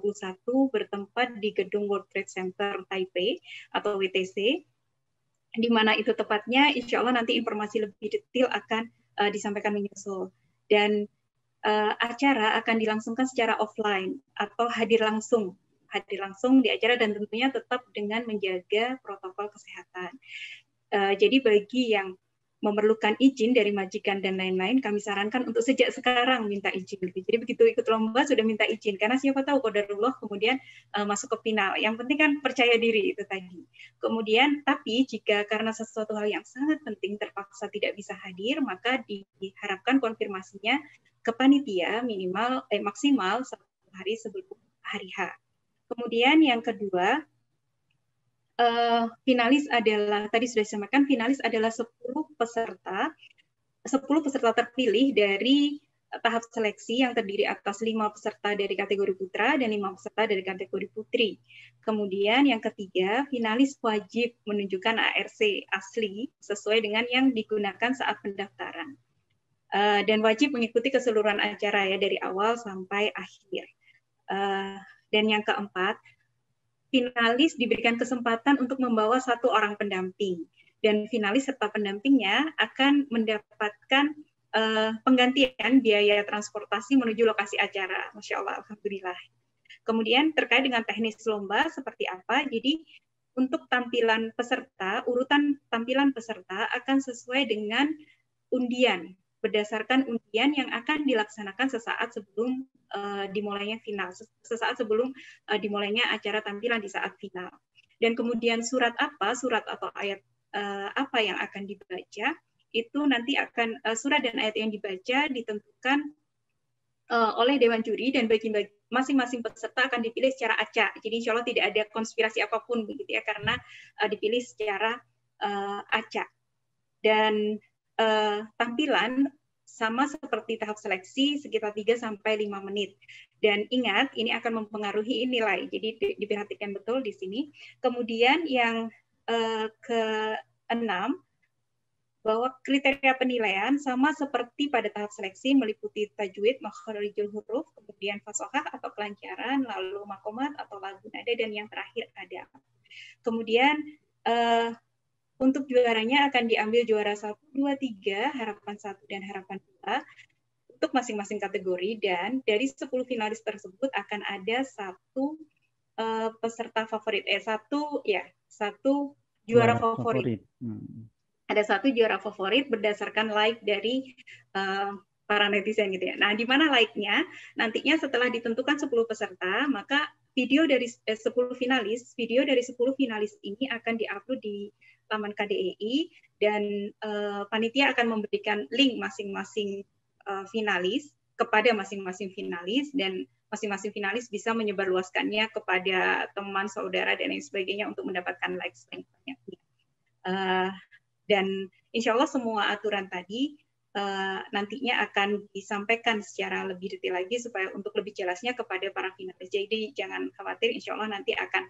bertempat di Gedung World Trade Center Taipei atau WTC, di mana itu tepatnya insya Allah nanti informasi lebih detail akan disampaikan menyusul. Dan acara akan dilangsungkan secara offline atau hadir langsung di acara dan tentunya tetap dengan menjaga protokol kesehatan. Jadi bagi yang memerlukan izin dari majikan dan lain-lain, kami sarankan untuk sejak sekarang minta izin. Jadi begitu ikut lomba sudah minta izin, karena siapa tahu qadarullah kemudian masuk ke final. Yang penting kan percaya diri itu tadi. Kemudian, tapi jika karena sesuatu hal yang sangat penting terpaksa tidak bisa hadir, maka diharapkan konfirmasinya ke panitia maksimal 1 hari sebelum hari H. Kemudian yang kedua, finalis adalah, tadi sudah disampaikan, finalis adalah 10 peserta terpilih dari tahap seleksi yang terdiri atas 5 peserta dari kategori putra dan 5 peserta dari kategori putri. Kemudian yang ketiga, finalis wajib menunjukkan ARC asli sesuai dengan yang digunakan saat pendaftaran. Dan wajib mengikuti keseluruhan acara ya dari awal sampai akhir. Dan yang keempat, finalis diberikan kesempatan untuk membawa 1 orang pendamping, dan finalis serta pendampingnya akan mendapatkan penggantian biaya transportasi menuju lokasi acara. Masya Allah, alhamdulillah. Kemudian terkait dengan teknis lomba seperti apa, jadi untuk tampilan peserta, urutan tampilan peserta akan sesuai dengan undian, berdasarkan undian yang akan dilaksanakan sesaat sebelum dimulainya final, sesaat sebelum dimulainya acara tampilan di saat final. Dan kemudian surat atau ayat apa yang akan dibaca, itu nanti akan surat dan ayat yang dibaca ditentukan oleh Dewan Juri, dan bagi masing-masing peserta akan dipilih secara acak. Jadi insya Allah tidak ada konspirasi apapun begitu ya, karena dipilih secara acak. Dan tampilan sama seperti tahap seleksi sekitar 3-5 menit. Dan ingat, ini akan mempengaruhi nilai. Jadi diperhatikan betul di sini. Kemudian yang ke-6, bahwa kriteria penilaian sama seperti pada tahap seleksi, meliputi tajwid, makharijul huruf, kemudian fasohah atau kelancaran, lalu makomat atau lagu nada, dan yang terakhir ada. Kemudian untuk juaranya akan diambil juara 1, 2, 3, harapan 1 dan harapan 2 untuk masing-masing kategori, dan dari 10 finalis tersebut akan ada 1 peserta favorit, satu juara favorit. Ada 1 juara favorit berdasarkan like dari para netizen gitu ya. Nah, di mana like-nya? Nantinya setelah ditentukan 10 peserta, maka video dari 10 finalis ini akan diupload di laman KDEI, dan panitia akan memberikan link masing-masing finalis kepada masing-masing finalis, dan masing-masing finalis bisa menyebarluaskannya kepada teman, saudara, dan lain sebagainya untuk mendapatkan likes yang banyaknya. Dan insya Allah semua aturan tadi nantinya akan disampaikan secara lebih detail lagi supaya untuk lebih jelasnya kepada para finalis. Jadi jangan khawatir, insya Allah nanti akan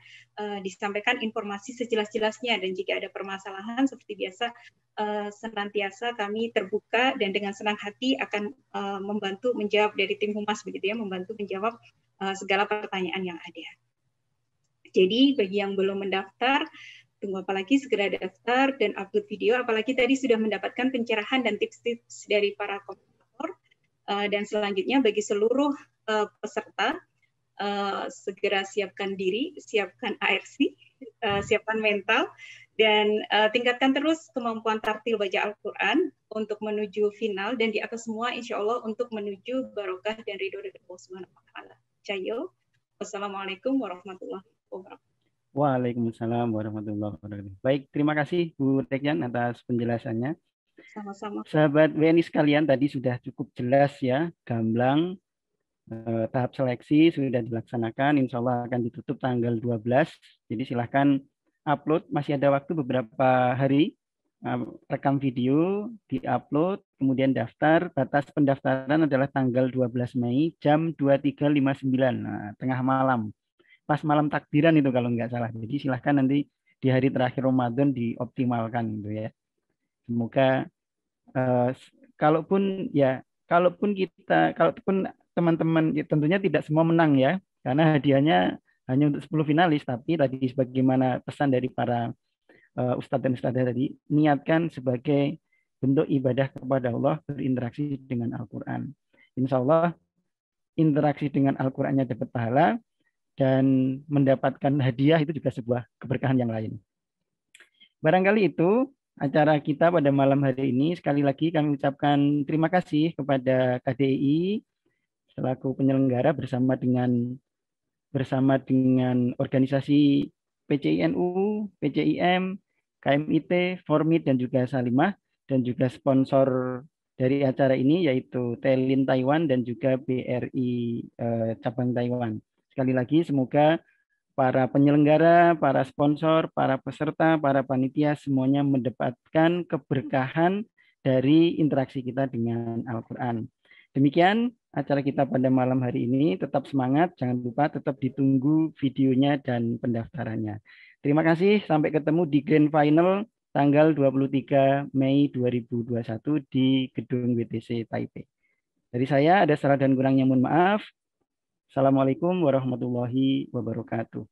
disampaikan informasi sejelas-jelasnya, dan jika ada permasalahan seperti biasa senantiasa kami terbuka dan dengan senang hati akan membantu menjawab dari tim humas begitu ya, membantu menjawab segala pertanyaan yang ada. Jadi bagi yang belum mendaftar, tunggu apalagi, segera daftar dan upload video, apalagi tadi sudah mendapatkan pencerahan dan tips-tips dari para komentator. Dan selanjutnya bagi seluruh peserta, segera siapkan diri, siapkan ARC, siapkan mental, dan tingkatkan terus kemampuan tartil baca Al-Quran untuk menuju final, dan di atas semua insya Allah untuk menuju barokah dan ridho dari Allah Subhanahu wa Ta'ala. Cayo. Wassalamualaikum warahmatullahi wabarakatuh. Waalaikumsalam warahmatullahi wabarakatuh. Baik, terima kasih Bu Tekjan atas penjelasannya. Sama-sama. Sahabat WNI sekalian, tadi sudah cukup jelas ya, gamblang. Tahap seleksi sudah dilaksanakan, insya Allah akan ditutup tanggal 12. Jadi silahkan upload, masih ada waktu beberapa hari. Rekam video, diupload, kemudian daftar. Batas pendaftaran adalah tanggal 12 Mei jam 23.59, tengah malam. Pas malam takbiran itu kalau nggak salah. Jadi silahkan nanti di hari terakhir Ramadan dioptimalkan gitu ya. Semoga kalaupun teman-teman ya, tentunya tidak semua menang ya, karena hadiahnya hanya untuk 10 finalis, tapi tadi sebagaimana pesan dari para ustadz dan ustadzah tadi, niatkan sebagai bentuk ibadah kepada Allah berinteraksi dengan Al-Quran. Insya Allah interaksi dengan Al-Qurannya dapat pahala dan mendapatkan hadiah itu juga sebuah keberkahan yang lain. Barangkali itu acara kita pada malam hari ini. Sekali lagi kami ucapkan terima kasih kepada KDI selaku penyelenggara bersama dengan organisasi PCINU, PCIM, KMIT, Formid, dan juga Salimah, dan juga sponsor dari acara ini yaitu Telin Taiwan dan juga BRI cabang Taiwan. Sekali lagi semoga para penyelenggara, para sponsor, para peserta, para panitia semuanya mendapatkan keberkahan dari interaksi kita dengan Al-Quran. Demikian acara kita pada malam hari ini. Tetap semangat, jangan lupa tetap ditunggu videonya dan pendaftarannya. Terima kasih, sampai ketemu di Grand Final tanggal 23 Mei 2021 di Gedung WTC Taipei. Dari saya ada salah dan kurangnya mohon maaf. Assalamualaikum warahmatullahi wabarakatuh.